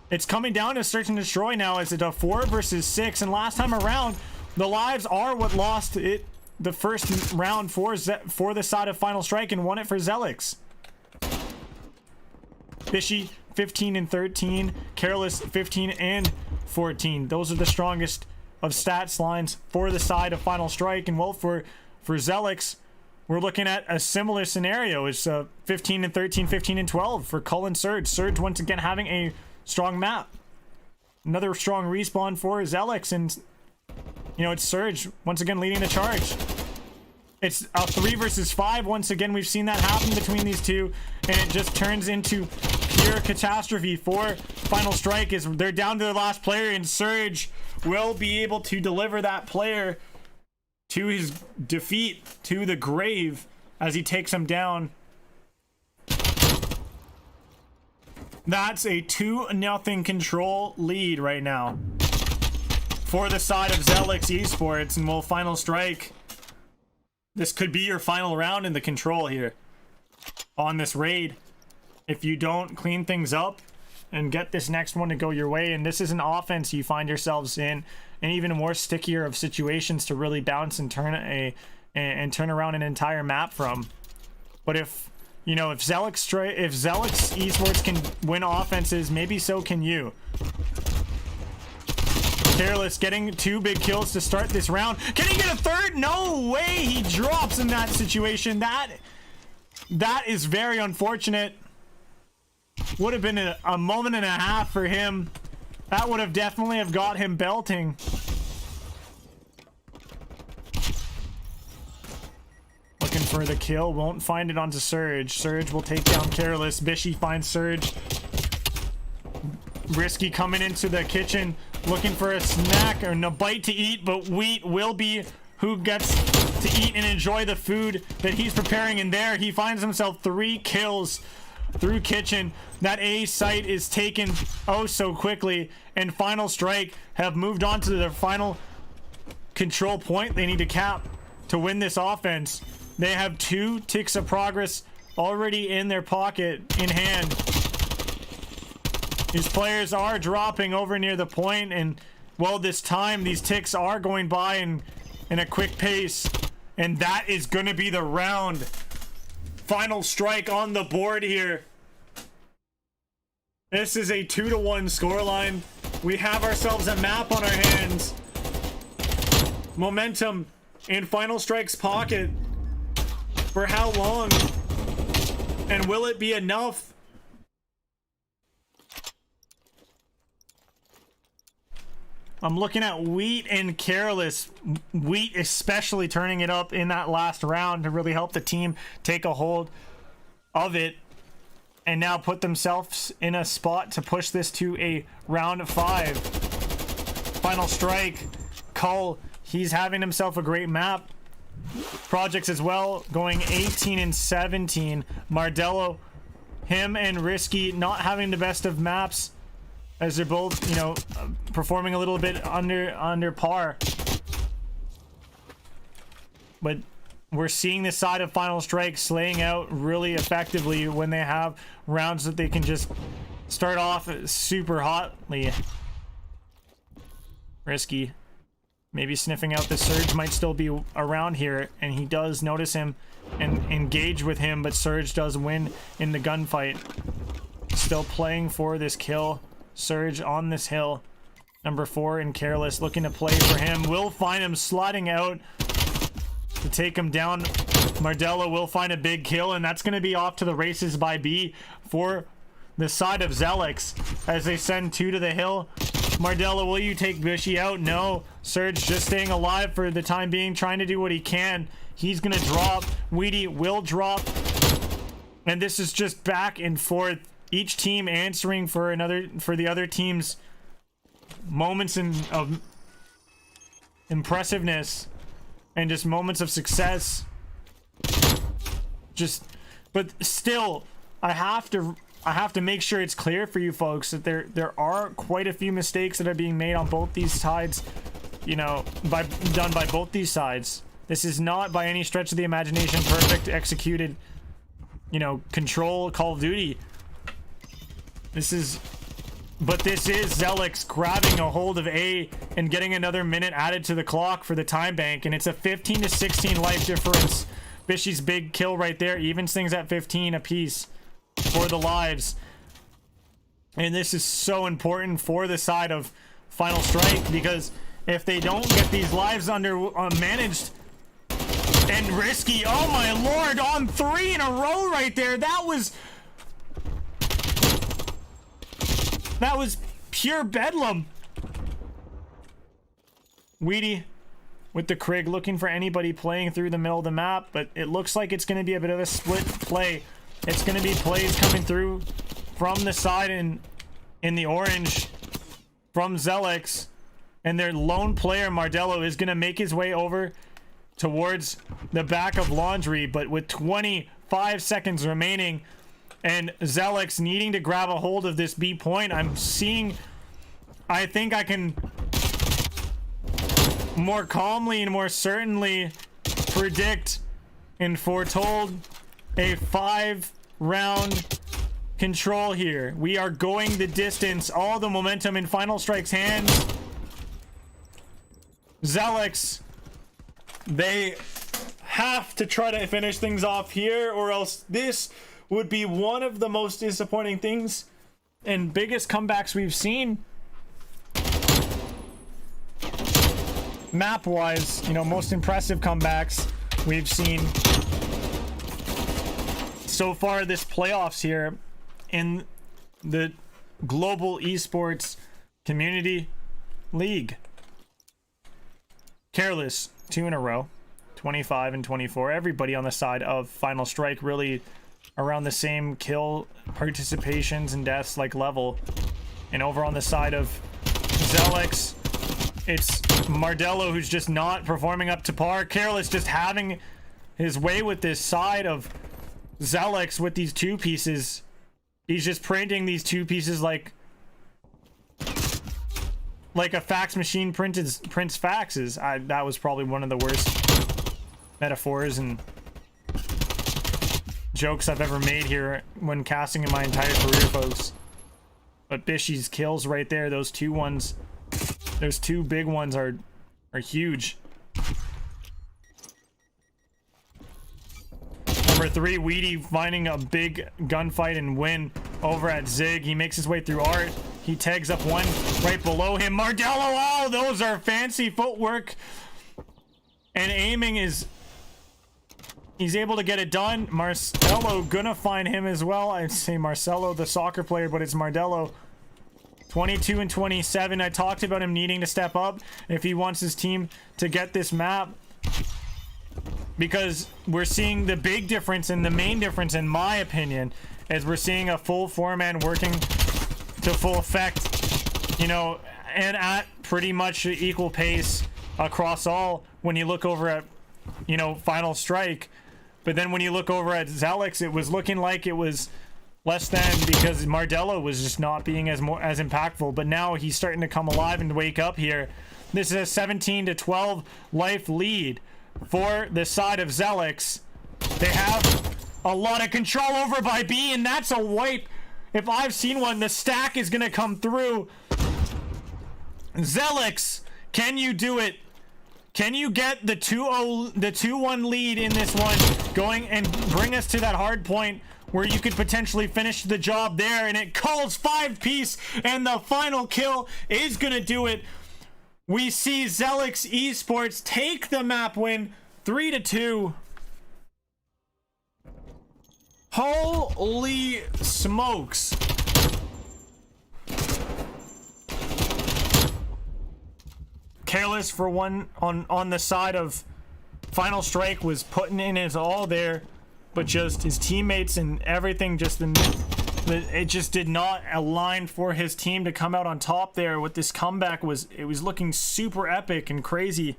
It's coming down to search and destroy now. Is it a 4 versus 6? And last time around, the lives are what lost it the first round for the side of Final Strike and won it for Zelix. Bishy 15 and 13. Careless 15 and 14. Those are the strongest of stats lines for the side of Final Strike. And well, for Zelix, we're looking at a similar scenario. It's 15 and 13, 15 and 12 for Cull and Surge. Surge once again having a strong map. Another strong respawn for Zelix, and you know, it's Surge once again leading the charge. It's a 3 versus 5. Once again, we've seen that happen between these two, and it just turns into pure catastrophe for Final Strike as they're down to their last player, and Surge will be able to deliver that player to his defeat, to the grave, as he takes him down. That's a 2-0 control lead right now. for the side of Zelix eSports, and we'll final strike. This could be your final round in the control here on this raid. If you don't clean things up and get this next one to go your way, and this is an offense you find yourselves in an even more stickier of situations to really bounce and turn around an entire map from. But if you know, if Zelix eSports can win offenses, maybe so can you. Careless getting 2 big kills to start this round. Can he get a third? No way. He drops in that situation. That is very unfortunate. Would have been a moment and a half for him. That would have definitely have got him belting. Looking for the kill. Won't find it onto Surge. Surge will take down Careless. Bishy finds Surge. Risky coming into the kitchen, looking for a snack or a bite to eat, but Wheat will be who gets to eat and enjoy the food that he's preparing. And there he finds himself 3 kills through kitchen. That A site is taken oh so quickly, and Final Strike have moved on to their final control point they need to cap to win this offense. They have 2 ticks of progress already in their pocket in hand. These players are dropping over near the point, and well, this time these ticks are going by in a quick pace, and that is going to be the round. Final Strike on the board here. This is a 2-1 scoreline. We have ourselves a map on our hands. Momentum in Final Strike's pocket. For how long? And will it be enough? I'm looking at Wheat and Careless. Wheat especially turning it up in that last round to really help the team take a hold of it and now put themselves in a spot to push this to a round 5. Final Strike. Cull, he's having himself a great map. Projects as well, going 18 and 17. Mardello, him and Risky not having the best of maps, as they're both, you know, performing a little bit under par. But we're seeing this side of Final Strike slaying out really effectively when they have rounds that they can just start off super hotly. Risky maybe sniffing out the Surge might still be around here, and he does notice him and engage with him, but Surge does win in the gunfight. Still playing for this kill. Surge on this hill. Number 4 and Careless looking to play for him. Will find him sliding out to take him down. Mardello will find a big kill, and that's going to be off to the races by B for the side of Zelix as they send 2 to the hill. Mardello, will you take Bishy out? No. Surge just staying alive for the time being, trying to do what he can. He's going to drop. Weedy will drop. And this is just back and forth. Each team answering for the other team's moments of impressiveness and just moments of success. But still, I have to make sure it's clear for you folks that there are quite a few mistakes that are being made on both these sides, you know, done by both these sides. This is not by any stretch of the imagination perfect executed, you know, control Call of Duty. This is Zelix grabbing a hold of A and getting another minute added to the clock for the time bank, and it's a 15 to 16 life difference. Bishy's big kill right there evens things at 15 apiece for the lives, and this is so important for the side of Final Strike, because if they don't get these lives managed, and Risky, oh my lord, on 3 in a row right there. That was pure bedlam. Weedy with the Krig looking for anybody playing through the middle of the map, but it looks like it's going to be a bit of a split play. It's going to be plays coming through from the side in the orange from Zelix, and their lone player Mardello is going to make his way over towards the back of Laundry, but with 25 seconds remaining and Zelix needing to grab a hold of this B point, I think I can more calmly and more certainly predict and foretold a 5-round control here. We are going the distance. All the momentum in Final Strike's hands. Zelix, they have to try to finish things off here, or else this would be one of the most disappointing things and biggest comebacks we've seen map wise. You know, most impressive comebacks we've seen so far this playoffs here in the global esports community league. Careless 2 in a row, 25 and 24. Everybody on the side of Final Strike really around the same kill participations and deaths like level. And over on the side of Zelix, it's Mardello who's just not performing up to par. Careless just having his way with this side of Zelix with these 2 pieces. He's just printing these 2 pieces like a fax machine prints faxes. That was probably one of the worst metaphors and jokes I've ever made here when casting in my entire career, folks. But Bishy's kills right there, those 2 ones, those 2 big ones are huge. Number 3, Weedy finding a big gunfight and win over at Zig. He makes his way through Art. He tags up one right below him. Mardello, oh, those are fancy footwork. And aiming is... he's able to get it done. Marcelo gonna find him as well. I'd say Marcelo, the soccer player, but it's Mardello. 22 and 27. I talked about him needing to step up if he wants his team to get this map. Because we're seeing the big difference, and the main difference, in my opinion, is we're seeing a full 4-man working to full effect, you know, and at pretty much equal pace across all when you look over at, you know, Final Strike. But then when you look over at Zelix, it was looking like it was less than, because Mardello was just not being as impactful. But now he's starting to come alive and wake up here. This is a 17 to 12 life lead for the side of Zelix. They have a lot of control over by B, and that's a wipe. If I've seen one, the stack is gonna come through. Zelix, can you do it? Can you get the 2-1 lead in this one going and bring us to that hard point where you could potentially finish the job there? And it calls 5-piece, and the final kill is gonna do it. We see Zelix eSports take the map win 3-2. Holy smokes. Careless for one on the side of Final Strike was putting in his all there, but just his teammates and everything, it just did not align for his team to come out on top there with this comeback. It was looking super epic and crazy.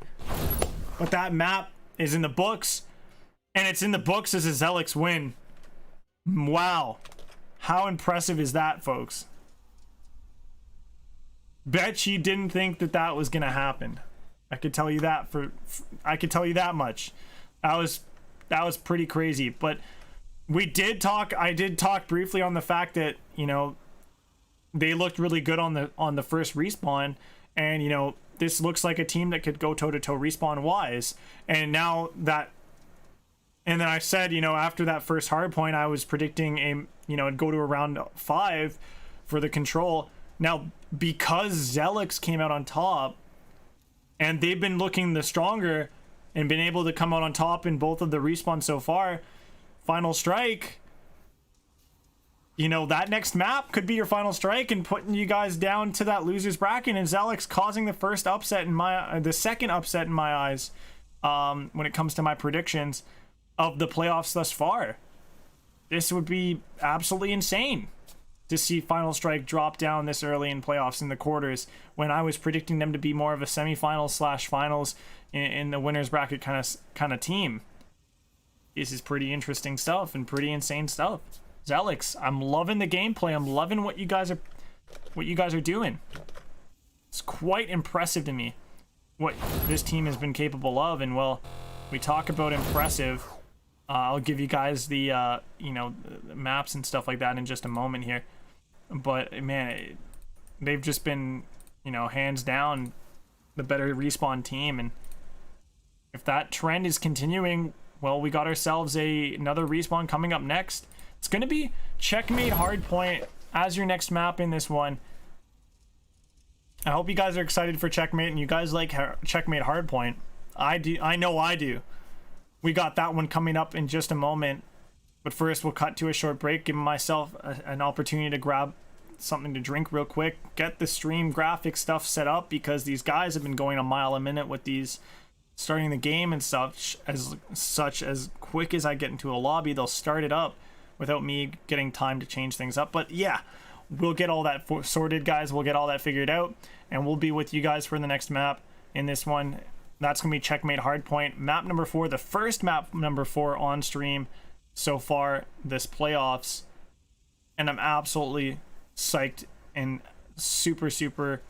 But that map is in the books, and it's in the books as a Zelix win. Wow. How impressive is that, folks? Bet she didn't think that was gonna happen. I could tell you that I could tell you that much. That was pretty crazy. But I did talk briefly on the fact that, you know, they looked really good on the first respawn, and, you know, this looks like a team that could go toe-to-toe respawn wise. And now that, and then I said, you know, after that first hard point, I was predicting it'd go to around 5 for the control. Now, because Zelix came out on top, and they've been looking the stronger and been able to come out on top in both of the respawns so far, Final Strike, you know, that next map could be your Final Strike and putting you guys down to that loser's bracket, and Zelix causing the second upset in my eyes when it comes to my predictions of the playoffs thus far. This would be absolutely insane to see Final Strike drop down this early in playoffs in the quarters, when I was predicting them to be more of a semifinals / finals in the winner's bracket kind of team. This is pretty interesting stuff and pretty insane stuff. Zelix, I'm loving the gameplay. I'm loving what you guys are doing. It's quite impressive to me. what this team has been capable of. And well, we talk about impressive. I'll give you guys the the maps and stuff like that in just a moment here. But man, they've just been, hands down the better Respawn team. And if that trend is continuing, well, we got ourselves another Respawn coming up next. It's going to be Checkmate Hardpoint as your next map in this one. I hope you guys are excited for Checkmate and you guys like Checkmate Hardpoint. I do. I know I do. We got that one coming up in just a moment. But first, we'll cut to a short break, give myself an opportunity to grab something to drink real quick, get the stream graphic stuff set up, because these guys have been going a mile a minute with these starting the game and such. As quick as I get into a lobby, they'll start it up without me getting time to change things up. But yeah, we'll get all that sorted, guys. We'll get all that figured out, and we'll be with you guys for the next map in this one. That's going to be Checkmate Hardpoint. Map number 4, the first map number 4 on stream so far this playoffs. And I'm absolutely psyched and super, super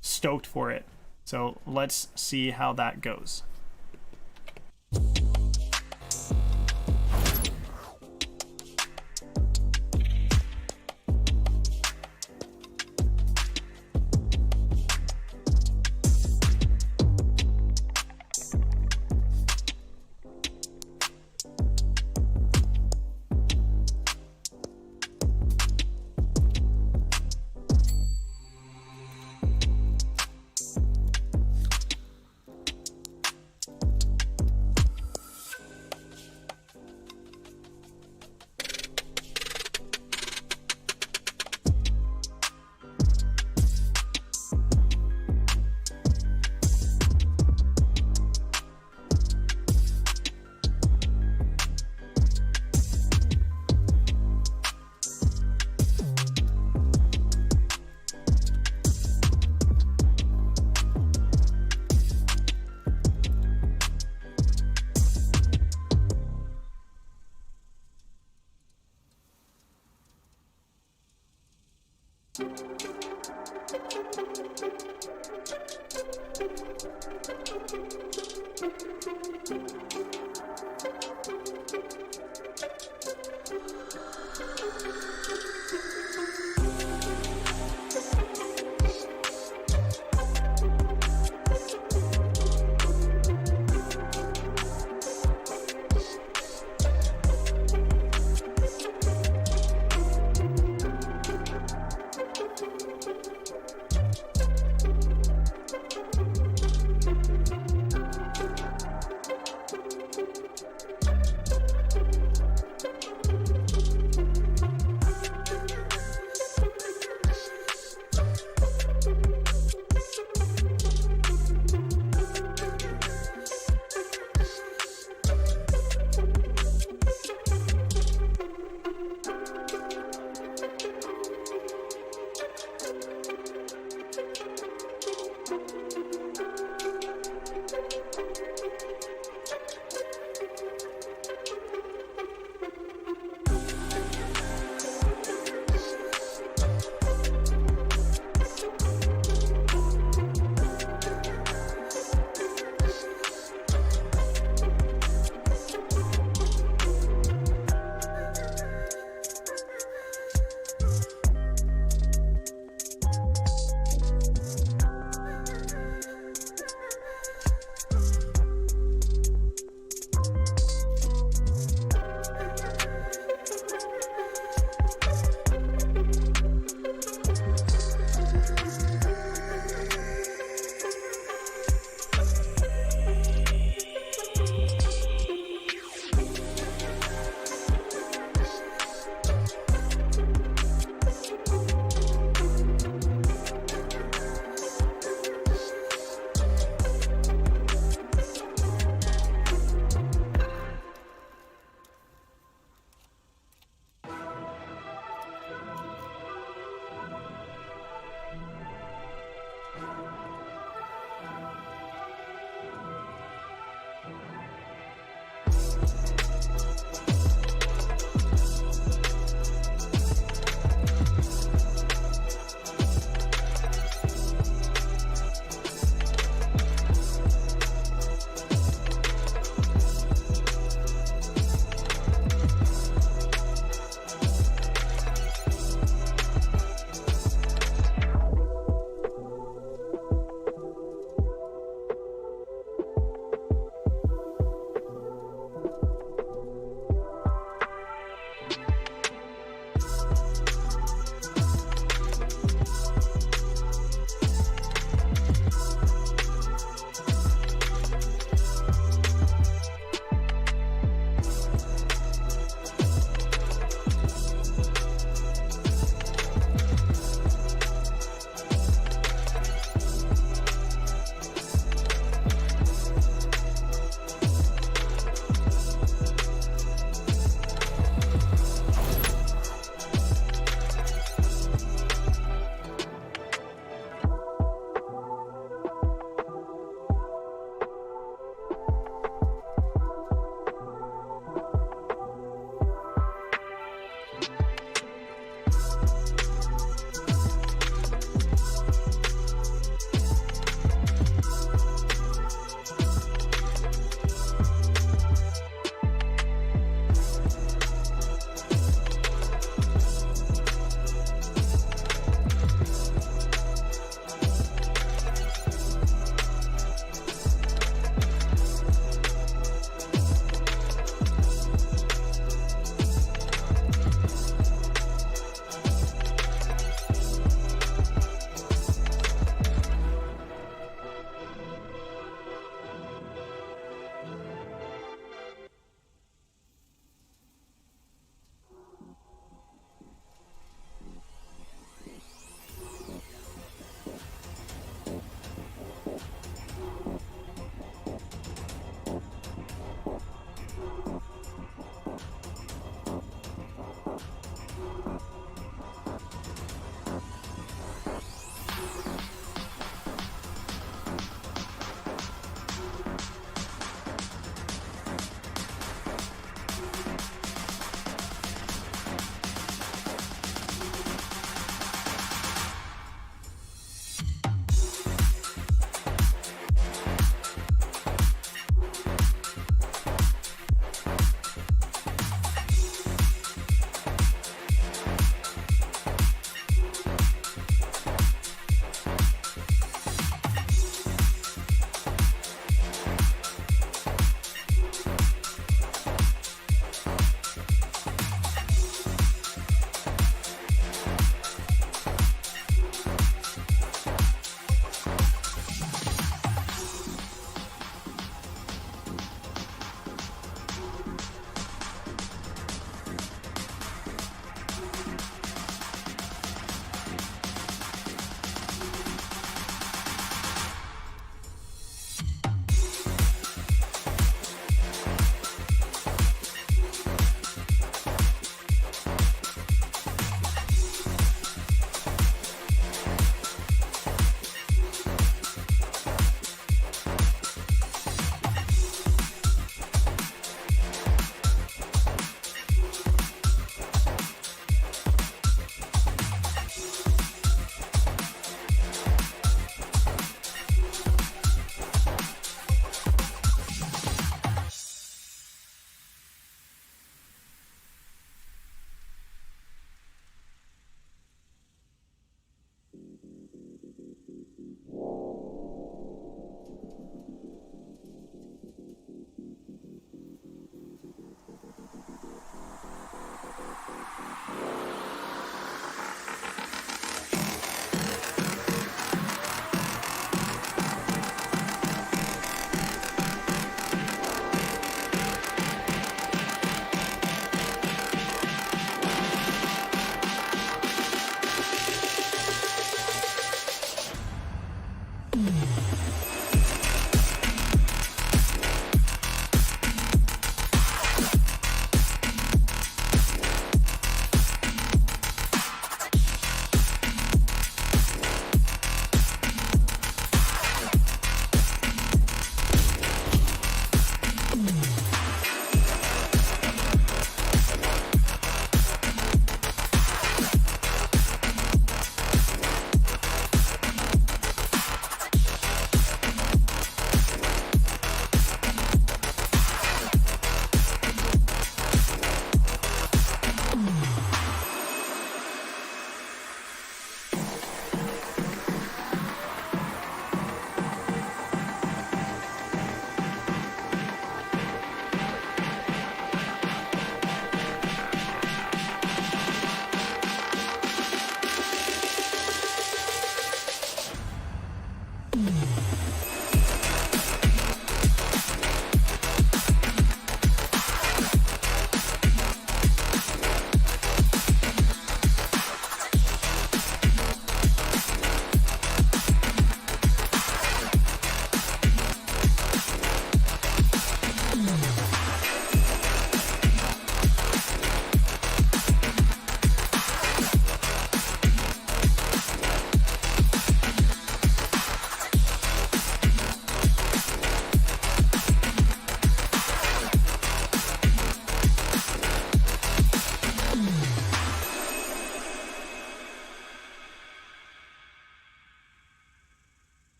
stoked for it. So let's see how that goes.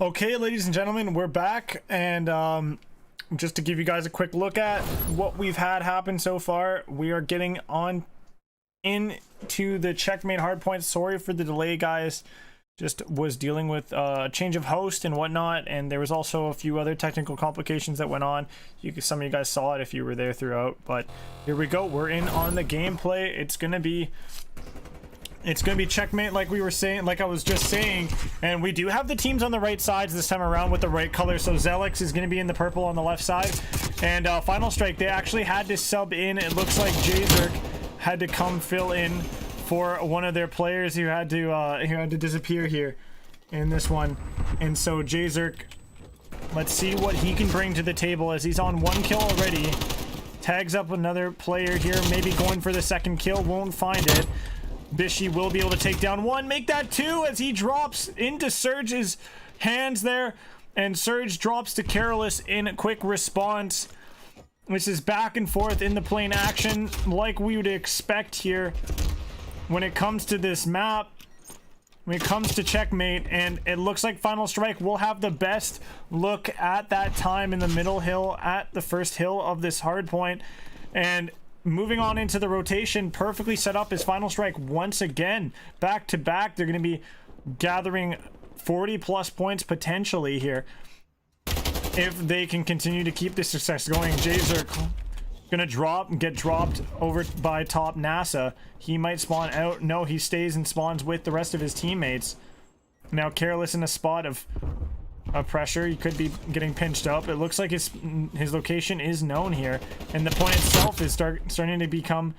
Okay, ladies and gentlemen, we're back, and just to give you guys a quick look at what we've had happen so far, we are getting on into the checkmate hardpoint. Sorry for the delay, guys. Just was dealing with a change of host and whatnot, and there was also a few other technical complications that went on. Some of you guys saw it if you were there throughout, but here we go. We're in on the gameplay. It's gonna be checkmate, like we were saying, like I was just saying, and we do have the teams on the right sides this time around with the right color. So Zelix is going to be in the purple on the left side, and Final Strike, they actually had to sub in. It looks like Jzerk had to come fill in for one of their players who had to disappear here in this one. And so Jzerk, let's see what he can bring to the table as he's on 1 kill already. Tags up another player here, maybe going for the second kill, won't find it. Bishy will be able to take down 1, make that 2 as he drops into Surge's hands there, and Surge drops to Careless in a quick response. This is back and forth in the plane action like we would expect here when it comes to this map, when it comes to checkmate. And it looks like Final Strike will have the best look at that time in the middle hill, at the first hill of this hard point. And moving on into the rotation, perfectly set up is Final Strike once again. Back to back, they're going to be gathering 40 plus points potentially here if they can continue to keep this success going. Jzerk gonna get dropped over by top NASA. He might spawn out. No, he stays and spawns with the rest of his teammates. Now Careless in a spot of pressure. He could be getting pinched up. It looks like his location is known here, and the point itself is starting to become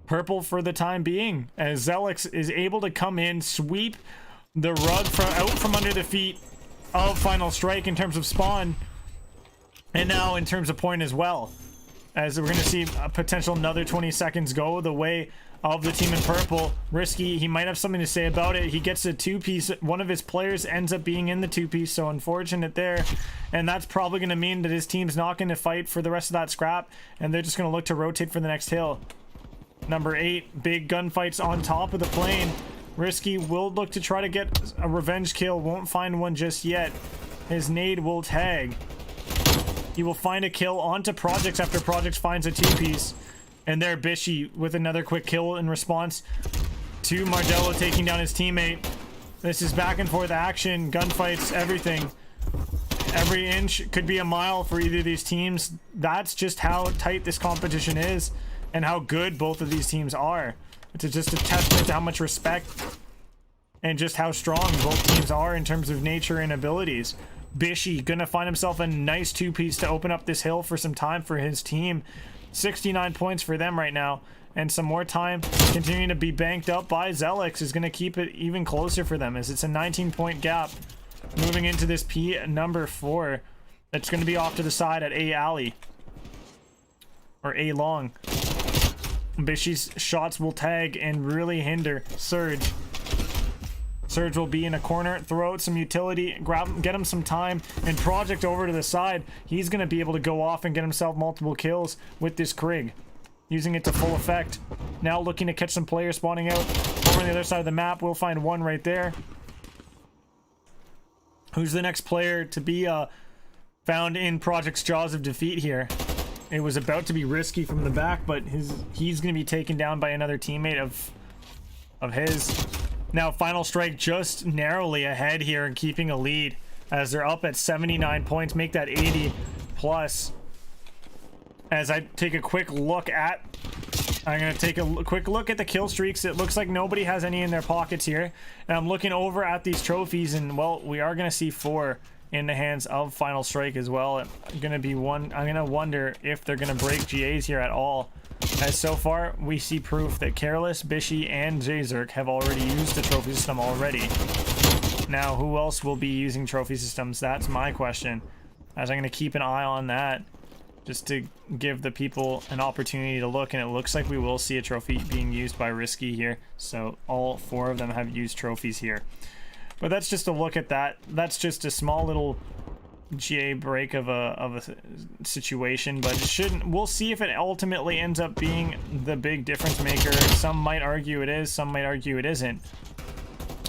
purple for the time being, as Zelix is able to come in, sweep the rug out from under the feet of Final Strike in terms of spawn, and now in terms of point as well, as we're going to see a potential another 20 seconds go the way of the team in purple. Risky, he might have something to say about it. He gets a 2-piece. One of his players ends up being in the 2-piece, so unfortunate there. And that's probably going to mean that his team's not going to fight for the rest of that scrap, and they're just going to look to rotate for the next hill. Number 8, big gunfights on top of the plane. Risky will look to try to get a revenge kill. Won't find one just yet. His nade will tag. He will find a kill onto Projects after Projects finds a 2-piece. And there, Bishy with another quick kill in response to Mardello taking down his teammate. This is back and forth action, gunfights, everything. Every inch could be a mile for either of these teams. That's just how tight this competition is and how good both of these teams are. It's just a testament to how much respect and just how strong both teams are in terms of nature and abilities. Bishy gonna find himself a nice 2-piece to open up this hill for some time for his team. 69 points for them right now, and some more time continuing to be banked up by Zelix is going to keep it even closer for them, as it's a 19-point gap moving into this P number 4 that's going to be off to the side at A alley or A long. Bishy's shots will tag and really hinder Surge. Surge will be in a corner, throw out some utility, get him some time, and Project over to the side. He's going to be able to go off and get himself multiple kills with this Krig, using it to full effect. Now looking to catch some players spawning out over on the other side of the map. We'll find one right there. Who's the next player to be found in Project's jaws of defeat here? It was about to be Risky from the back, but he's going to be taken down by another teammate of his. Now Final Strike just narrowly ahead here and keeping a lead as they're up at 79 points, make that 80 plus. As I take a quick look at, I'm going to take a quick look at the kill streaks. It looks like nobody has any in their pockets here. And I'm looking over at these trophies, and well, we are going to see 4 in the hands of Final Strike as well. I'm going to wonder if they're going to break GAs here at all. As so far, we see proof that Careless, Bishy, and Jzerk have already used the trophy system already. Now, who else will be using trophy systems? That's my question. As I'm going to keep an eye on that, just to give the people an opportunity to look. And it looks like we will see a trophy being used by Risky here. So all 4 of them have used trophies here. But that's just a look at that. That's just a small little GA break of a situation, but it shouldn't. We'll see if it ultimately ends up being the big difference maker. Some might argue it is, some might argue it isn't.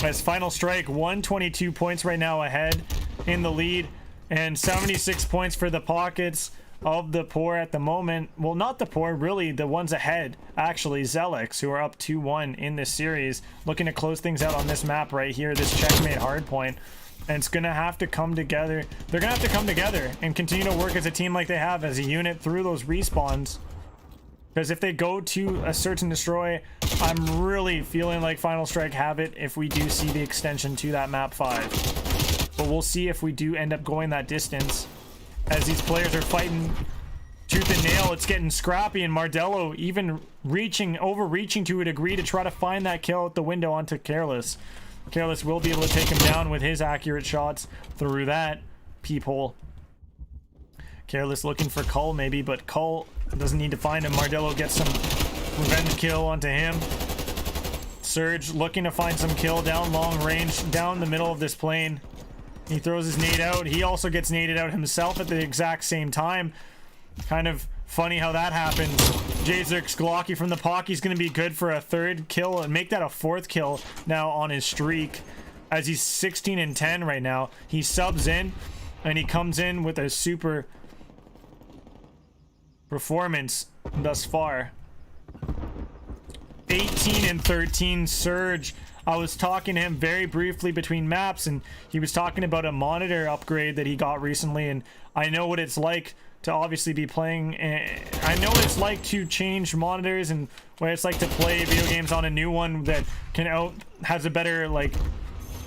As Final Strike 122 points right now ahead, in the lead, and 76 points for the pockets of the poor at the moment. Well, not the poor, really, the ones ahead, actually. Zelix, who are up 2-1 in this series, looking to close things out on this map right here, this checkmate hardpoint. And it's gonna have to come together. They're gonna have to come together and continue to work as a team like they have, as a unit, through those respawns. Because if they go to a search and destroy, I'm really feeling like Final Strike have it if we do see the extension to that map 5. But we'll see if we do end up going that distance. As these players are fighting tooth and nail, it's getting scrappy, and Mardello even overreaching to a degree to try to find that kill at the window onto Careless. Careless will be able to take him down with his accurate shots through that peephole. Careless looking for Cull maybe, but Cull doesn't need to find him. Mardello gets some revenge kill onto him. Surge looking to find some kill down long range, down the middle of this plane. He throws his nade out. He also gets naded out himself at the exact same time. Kind of funny how that happens. Jazerk's Glocky from the Pocky's going to be good for a 3rd kill and make that a 4th kill now on his streak, as he's 16-10 right now. He subs in and he comes in with a super performance thus far. 18-13 Surge. I was talking to him very briefly between maps, and he was talking about a monitor upgrade that he got recently, and I know what it's like to obviously be playing. I know what it's like to change monitors and what it's like to play video games on a new one that has a better, like,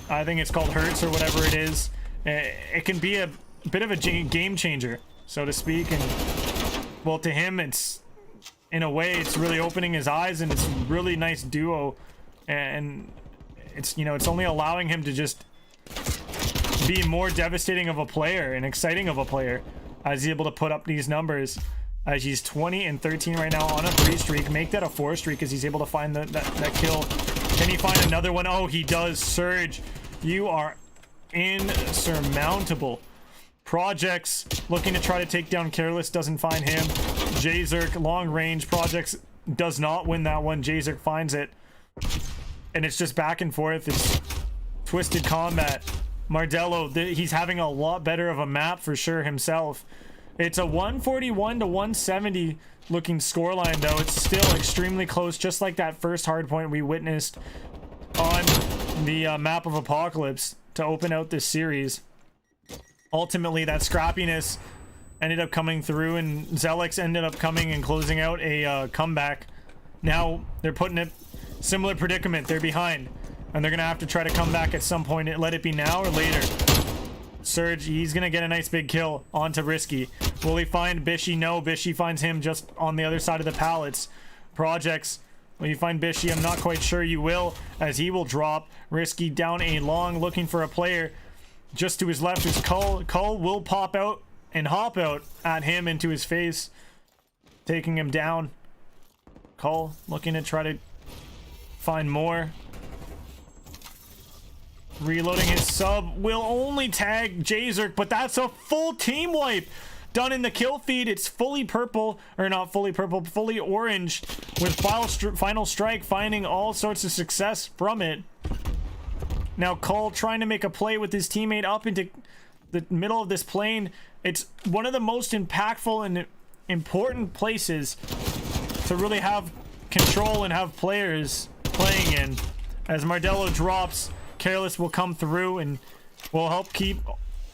I think it's called Hertz or whatever it is. It can be a bit of a game changer, so to speak, and well, to him, it's, in a way, it's really opening his eyes, and it's a really nice duo, and it's, you know, it's only allowing him to just be more devastating of a player and exciting of a player as he's able to put up these numbers, as he's 20-13 right now on a 3 streak. Make that a 4 streak as he's able to find that kill. Can he find another one? Oh, he does. Surge, you are insurmountable. Projects looking to try to take down Careless, doesn't find him. Jazerk long range. Projects does not win that one. Jazerk finds it, and it's just back and forth. It's twisted combat. Mardello, he's having a lot better of a map for sure himself. It's a 141-170 looking scoreline, though. It's still extremely close, just like that first hardpoint we witnessed on the map of Apocalypse to open out this series. Ultimately, that scrappiness ended up coming through, and Zelix ended up coming and closing out a comeback. Now they're putting it similar predicament. They're behind, and they're gonna have to try to come back at some point. Let it be now or later. Surge, he's gonna get a nice big kill onto Risky. Will he find Bishy? No, Bishy finds him just on the other side of the pallets. Projects, will you find Bishy? I'm not quite sure you will, as he will drop. Risky down a long, looking for a player. Just to his left is Cull. Cull will pop out and hop out at him into his face, taking him down. Cull looking to try to find more. Reloading his sub, will only tag Jazerk, but that's a full team wipe done in the kill feed. It's fully purple, or not fully purple, fully orange, with Final Strike finding all sorts of success from it. Now Cull trying to make a play with his teammate up into the middle of this plane. It's one of the most impactful and important places to really have control and have players playing in. As Mardello drops, Careless will come through and will help keep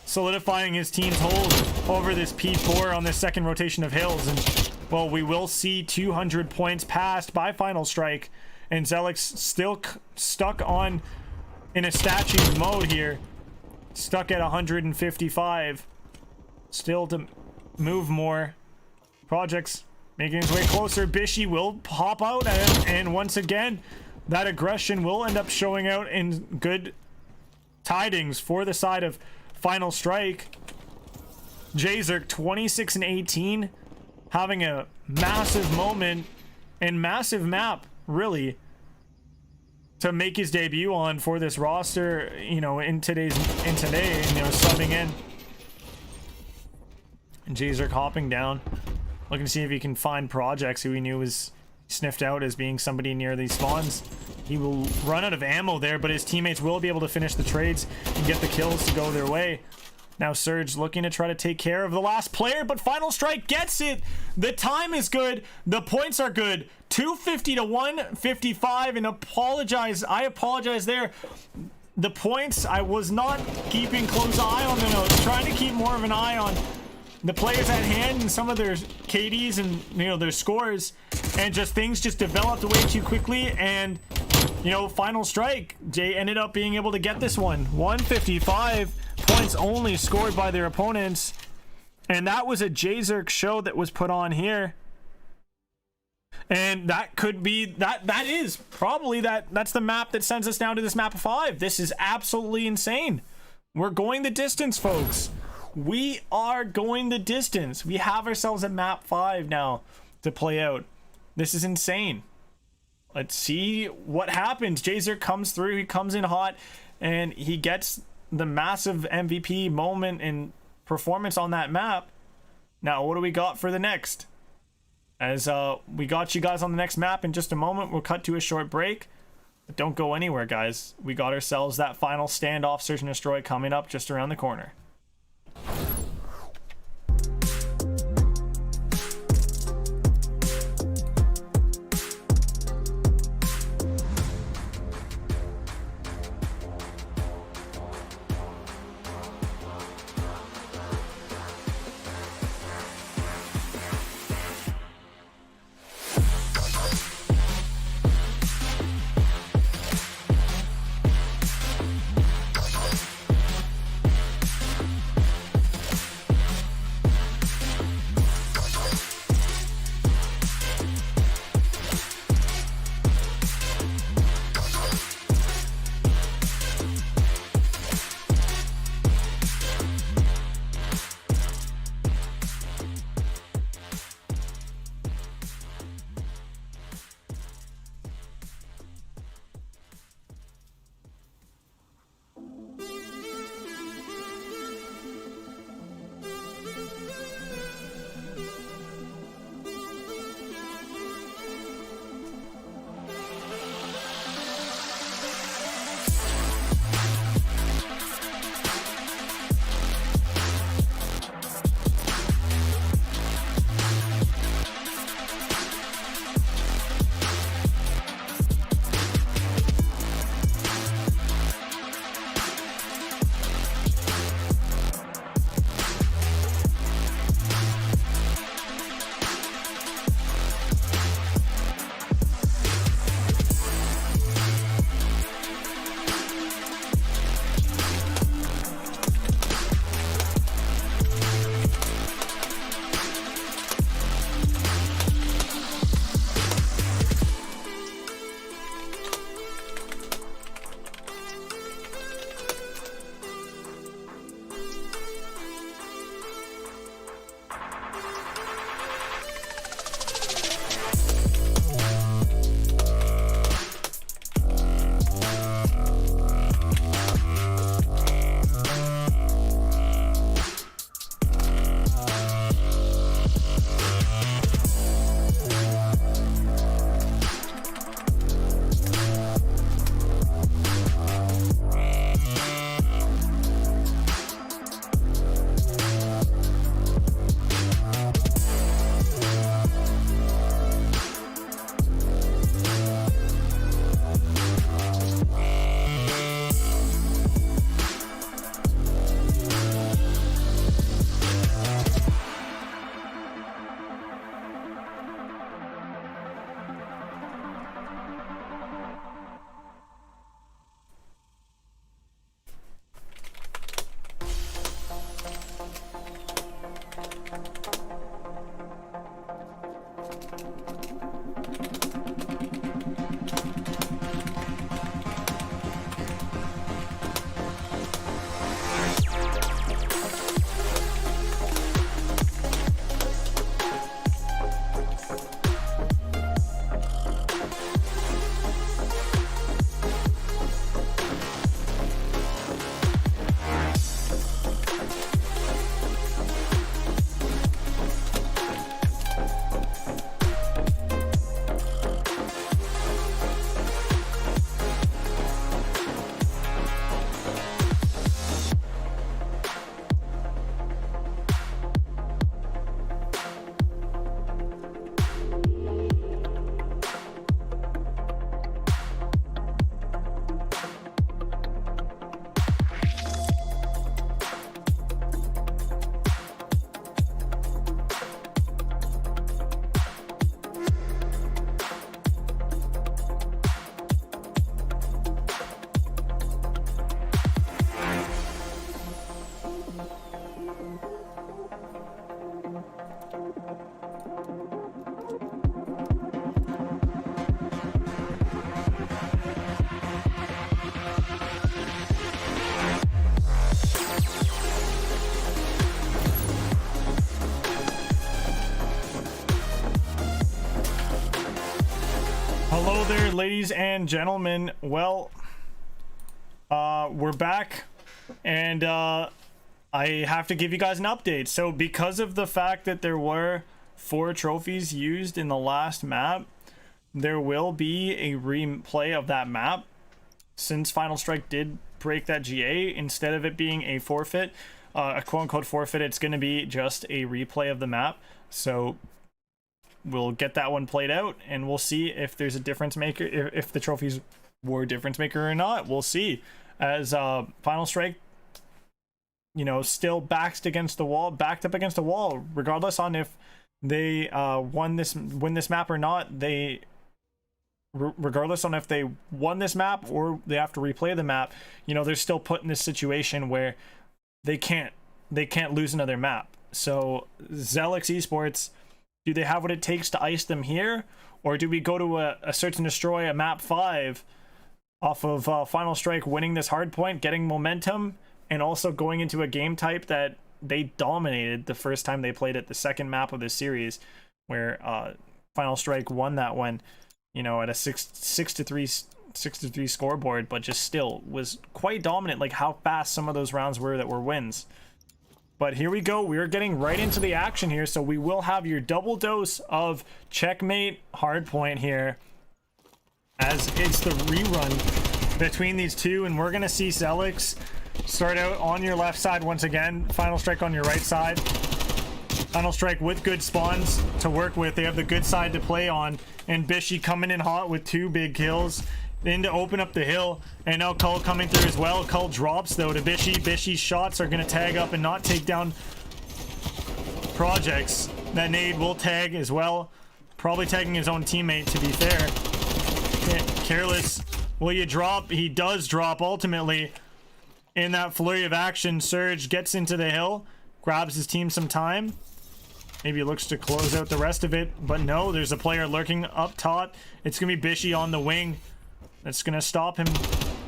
solidifying his team's hold over this P4 on this second rotation of hills. And well, we will see 200 points passed by Final Strike, and Zelix still stuck on in a statue mode here, stuck at 155. Still to move more. Projects making his way closer. Bishy will pop out, and once again, that aggression will end up showing out in good tidings for the side of Final Strike. Jazerk 26-18, having a massive moment and massive map, really, to make his debut on for this roster, you know, in today, you know, subbing in. And Jazerk hopping down, looking to see if he can find Projects, who he knew was sniffed out as being somebody near these spawns. He will run out of ammo there, but his teammates will be able to finish the trades and get the kills to go their way. Now Surge looking to try to take care of the last player, but Final Strike gets it. The time is good. The points are good. 250 to 155. And I apologize there. The points, I was not keeping close eye on them. I was trying to keep more of an eye on the players at hand and some of their KDs and, you know, their scores, and just things just developed way too quickly. And, you know, Final Strike, Jay ended up being able to get this one. 155 points only scored by their opponents, and that was a Jzerk show that was put on here. And that could be that is probably that's the map that sends us down to this map of 5. This is absolutely insane. We're going the distance, folks. We are going the distance. We have ourselves a map 5 now to play out. This is insane. Let's see what happens. Jzerk comes through. He comes in hot, and he gets the massive MVP moment and performance on that map. Now, what do we got for the next? As we got you guys on the next map in just a moment. We'll cut to a short break. But don't go anywhere, guys. We got ourselves that final standoff, Search and Destroy, coming up just around the corner. Hello there, ladies and gentlemen. Well, we're back, and I have to give you guys an update. So because of the fact that there were 4 trophies used in the last map, there will be a replay of that map. Since Final Strike did break that GA, instead of it being a forfeit, a quote-unquote forfeit, it's going to be just a replay of the map. So we'll get that one played out, and we'll see if there's a difference maker, if the trophies were a difference maker or not. We'll see, as Final Strike, you know, still backed up against the wall, regardless on if they win this map or not. Regardless on if they won this map or they have to replay the map, you know, they're still put in this situation where they can't lose another map. So Zelix eSports, do they have what it takes to ice them here, or do we go to a search and destroy, a map 5 off of Final Strike winning this hard point, getting momentum, and also going into a game type that they dominated the first time they played it, the second map of this series, where Final Strike won that one, you know, at a 6-3 scoreboard, but just still was quite dominant, like how fast some of those rounds were that were wins. But here we go, we're getting right into the action here, so we will have your double dose of checkmate hardpoint here, as it's the rerun between these two, and we're gonna see Zelix start out on your left side once again, Final Strike on your right side. Final Strike with good spawns to work with, they have the good side to play on, and Bishy coming in hot with 2 big kills in to open up the hill, and now Cull coming through as well. Cull drops though to Bishy. Bishy's shots are going to tag up and not take down Projects. That nade will tag as well, probably tagging his own teammate, to be fair. Careless, will you drop? He does drop ultimately in that flurry of action. Surge gets into the hill, grabs his team some time, maybe looks to close out the rest of it, but no, there's a player lurking up top. It's gonna be Bishy on the wing. That's gonna stop him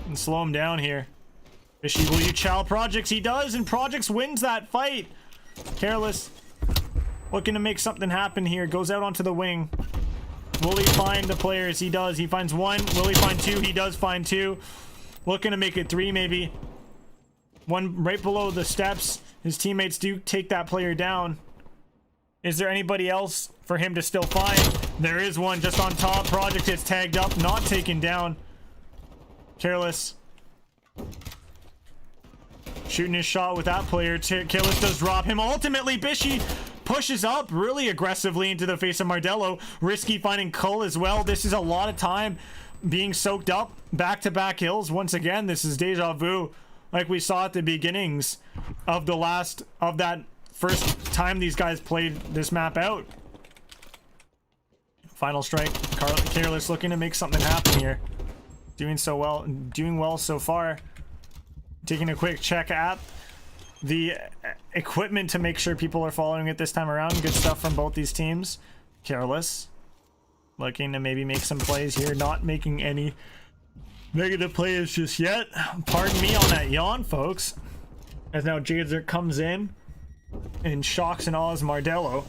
and slow him down here. Bishy, will you chow Projects? He does, and Projects wins that fight. Careless looking to make something happen here, goes out onto the wing. Will he find the players? He does. He finds 1. Will he find 2? He does find 2. Looking to make it 3 maybe. 1 right below the steps. His teammates do take that player down. Is there anybody else for him to still find? There is one just on top. Project gets tagged up, not taken down. Careless shooting his shot with that player. Careless does drop him. Ultimately, Bishy pushes up really aggressively into the face of Mardello. Risky finding Cull as well. This is a lot of time being soaked up. Back-to-back hills. Once again, this is deja vu, like we saw at the beginnings of that first time these guys played this map out. Final Strike, Careless looking to make something happen here. Doing well so far. Taking a quick check at the equipment to make sure people are following it this time around. Good stuff from both these teams. Careless looking to maybe make some plays here, not making any negative plays just yet. Pardon me on that yawn, folks, as now Jader comes in and shocks and awes Mardello.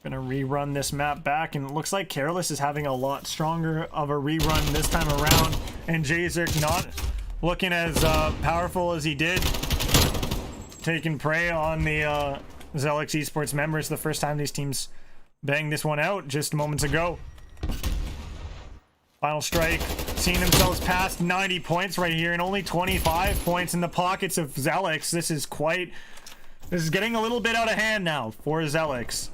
Gonna rerun this map back, and it looks like Careless is having a lot stronger of a rerun this time around, and Jazerk not looking as powerful as he did, taking prey on the Zelix eSports members the first time these teams banged this one out just moments ago. Final Strike seeing themselves past 90 points right here, and only 25 points in the pockets of Zelix. This is getting a little bit out of hand now for Zelix.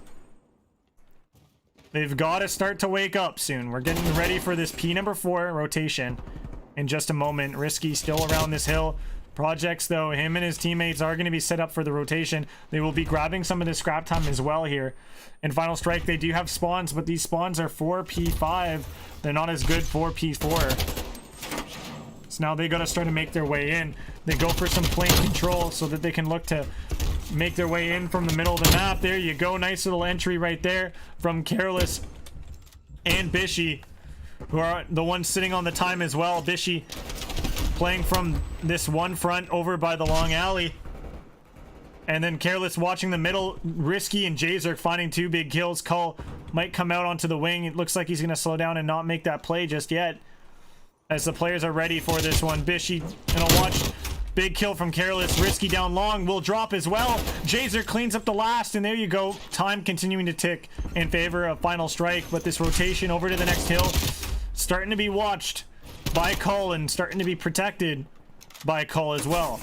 They've got to start to wake up soon. We're getting ready for this P4 rotation in just a moment. Risky still around this hill. Projects, though, him and his teammates are going to be set up for the rotation. They will be grabbing some of the scrap time as well here. In Final Strike, they do have spawns, but these spawns are 4P5. They're not as good 4P4. So now they got to start to make their way in. They go for some plane control so that they can look to make their way in from the middle of the map. There you go. Nice little entry right there from Careless and Bishy, who are the ones sitting on the time as well. Bishy playing from this one front over by the long alley. And then Careless watching the middle. Risky and Jazerk finding 2 big kills. Cull might come out onto the wing. It looks like he's going to slow down and not make that play just yet, as the players are ready for this one. Bishy gonna watch. Big kill from Careless. Risky down long. Will drop as well. Jazerk cleans up the last, and there you go. Time continuing to tick in favor of Final Strike, but this rotation over to the next hill starting to be watched by Cull and starting to be protected by Cull as well,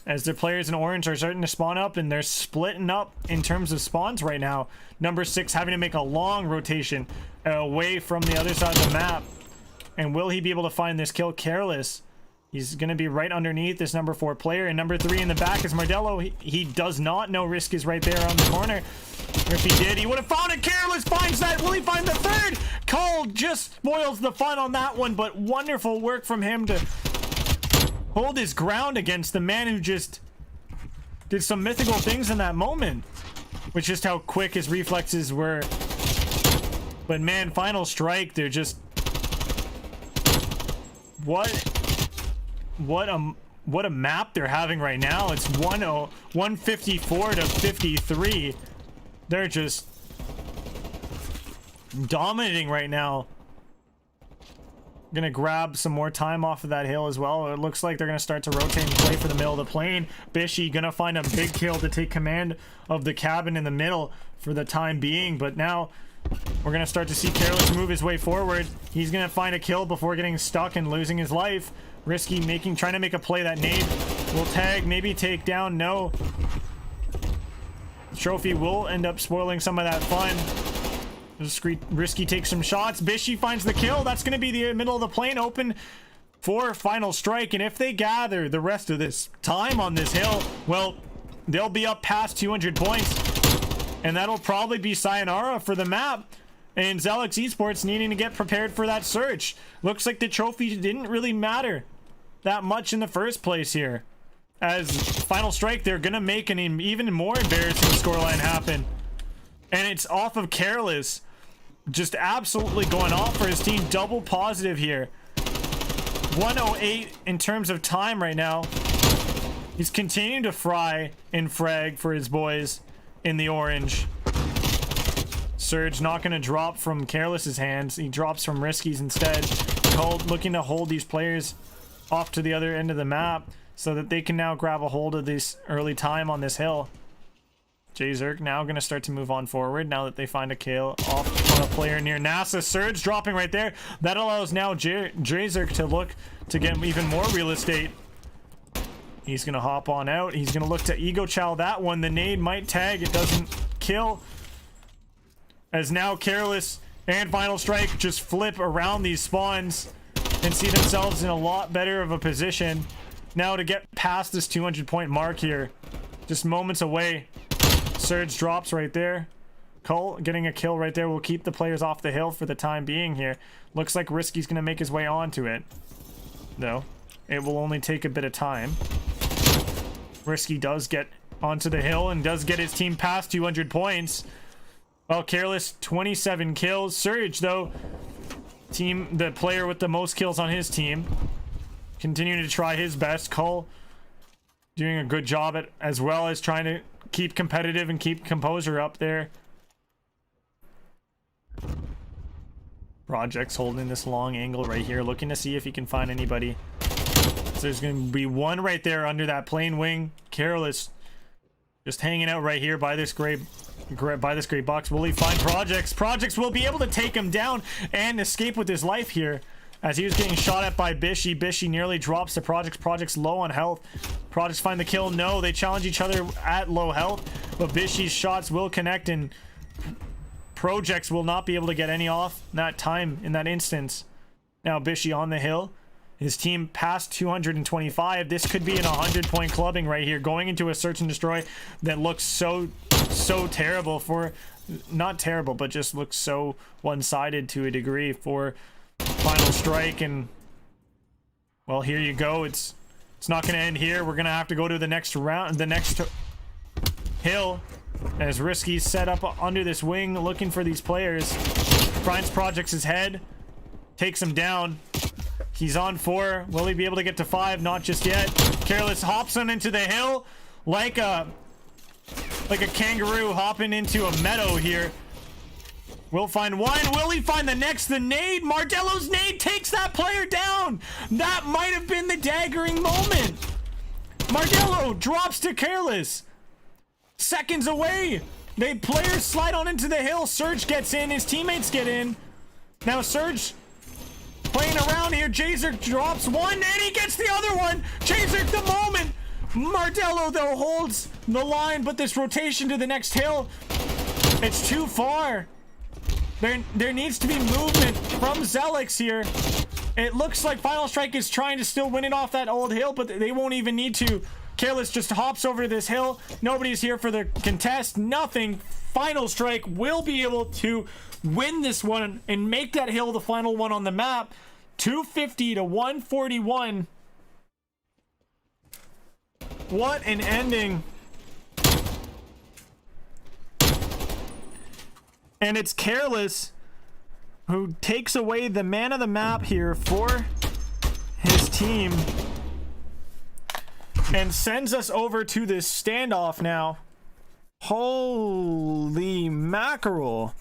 as the players in orange are starting to spawn up, and they're splitting up in terms of spawns right now. Number 6 having to make a long rotation away from the other side of the map. And will he be able to find this kill? Careless, he's going to be right underneath this number 4 player. And number 3 in the back is Mardello. He does not know Risk is right there on the corner. If he did, he would have found it. Careless finds that. Will he find the 3rd? Cull just spoils the fun on that one, but wonderful work from him to hold his ground against the man who just did some mythical things in that moment, which is how quick his reflexes were. But man, Final Strike, they're just... What a map they're having right now. It's 154 to 53. They're just dominating right now. Gonna grab some more time off of that hill as well. It looks like they're gonna start to rotate and play for the middle of the plane. Bishy gonna find a big kill to take command of the cabin in the middle for the time being, but now we're gonna start to see Careless move his way forward. He's gonna find a kill before getting stuck and losing his life. Risky trying to make a play. That nade will tag, maybe take down. No. Trophy will end up spoiling some of that fun. Risky takes some shots. Bishy finds the kill. That's going to be the middle of the plane open for Final Strike. And if they gather the rest of this time on this hill, well, they'll be up past 200 points. And that'll probably be sayonara for the map. And Zelix eSports needing to get prepared for that search. Looks like the trophy didn't really matter that much in the first place here. As Final Strike, they're going to make an even more embarrassing scoreline happen. And it's off of Careless. Just absolutely going off for his team. Double positive here. 108 in terms of time right now. He's continuing to fry and frag for his boys in the orange. Surge not going to drop from Careless's hands. He drops from Risky's instead. Cull looking to hold these players off to the other end of the map so that they can now grab a hold of this early time on this hill. Jazerk now going to start to move on forward now that they find a kill off on a player near NASA. Surge dropping right there. That allows now Jazerk to look to get even more real estate. He's going to hop on out. He's going to look to ego chow that one. The nade might tag. It doesn't kill. As now Careless and Final Strike just flip around these spawns and see themselves in a lot better of a position now to get past this 200 point mark here. Just moments away. Surge drops right there. Cull getting a kill right there will keep the players off the hill for the time being here. Looks like Risky's going to make his way onto it, though. It will only take a bit of time. Risky does get onto the hill and does get his team past 200 points. Well, Careless, 27 kills. Surge, though, the player with the most kills on his team, continuing to try his best. Cull doing a good job at, as well as trying to keep competitive and keep composure up there. Project's holding this long angle right here, looking to see if he can find anybody. So there's going to be one right there under that plane wing. Careless just hanging out right here by this gray box. Will he find Projects? Projects will be able to take him down and escape with his life here, as he was getting shot at by Bishy. Bishy nearly drops to Projects. Projects low on health. Projects find the kill. No, they challenge each other at low health, but Bishy's shots will connect and Projects will not be able to get any off that time in that instance. Now Bishy on the hill. His team past 225. This could be an 100-point clubbing right here, going into a search and destroy that looks so terrible for, not terrible, but just looks so one-sided to a degree for Final Strike. And well, here you go. It's not going to end here. We're going to have to go to the next round, the next hill, as Risky's set up under this wing looking for these players. Finds Projects' head, takes him down. He's on 4. Will he be able to get to 5? Not just yet. Careless hops on into the hill like a like a kangaroo hopping into a meadow here. Will find one. Will he find the next? The nade. Mardello's nade takes that player down. That might have been the daggering moment. Mardello drops to Careless. Seconds away. They players slide on into the hill. Surge gets in. His teammates get in. Now Surge playing around here. Jazerk drops one and he gets the other one. Jazerk the moment. Mardello though holds the line, but this rotation to the next hill, it's too far. There needs to be movement from Zelix here. It looks like Final Strike is trying to still win it off that old hill, but they won't even need to. Careless just hops over this hill. Nobody's here for the contest. Nothing. Final Strike will be able to win this one and make that hill the final one on the map. 250 to 141. What an ending. And it's Careless who takes away the man of the map here for his team and sends us over to this standoff now. Holy mackerel.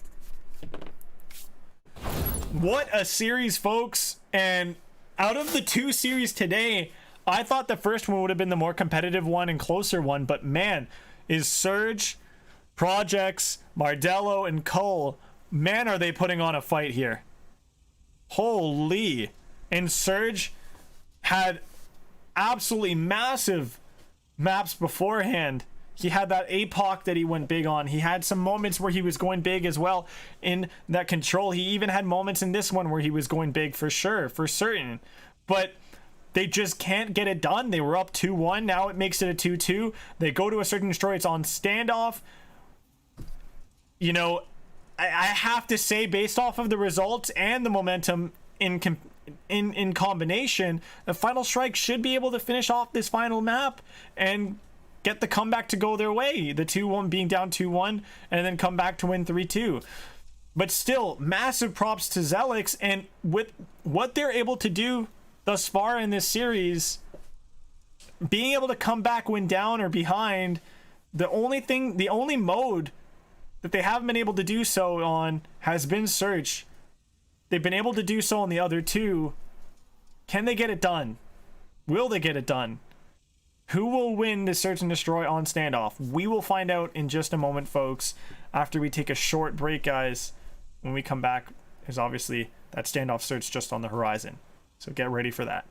What a series, folks. And out of the two series today, I thought the first one would have been the more competitive one and closer one, but man, is Surge, Projects, Mardello, and Cole, man, are they putting on a fight here. Holy. And Surge had absolutely massive maps beforehand. He had that APOC that he went big on. He had some moments where he was going big as well in that control. He even had moments in this one where he was going big for sure, for certain. But they just can't get it done. They were up 2-1. Now it makes it a 2-2. They go to a certain destroy. It's on standoff. You know, I have to say, based off of the results and the momentum in combination, the Final Strike should be able to finish off this final map and get the comeback to go their way. The 2-1 being down 2-1 and then come back to win 3-2. But still, massive props to Zelix, and with what they're able to do thus far in this series, being able to come back when down or behind, the only mode that they haven't been able to do so on has been Search. They've been able to do so on the other two. Can they get it done? Will they get it done? Who will win the Search and Destroy on standoff? We will find out in just a moment, folks, after we take a short break, guys. When we come back, is obviously that standoff Search just on the horizon. So get ready for that.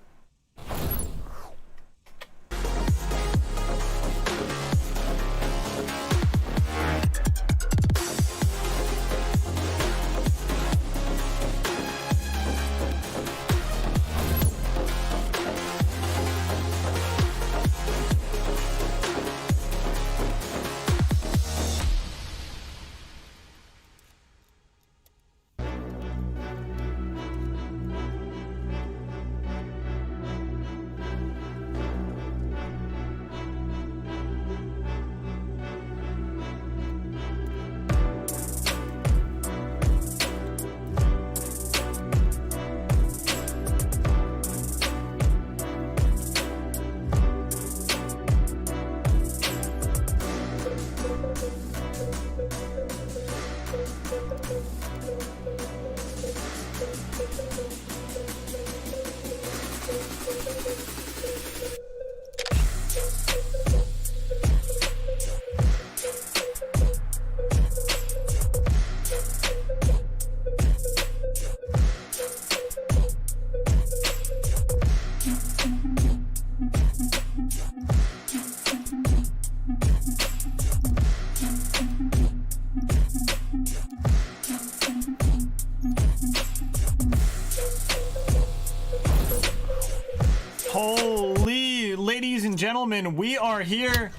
Holy, ladies and gentlemen, we are here.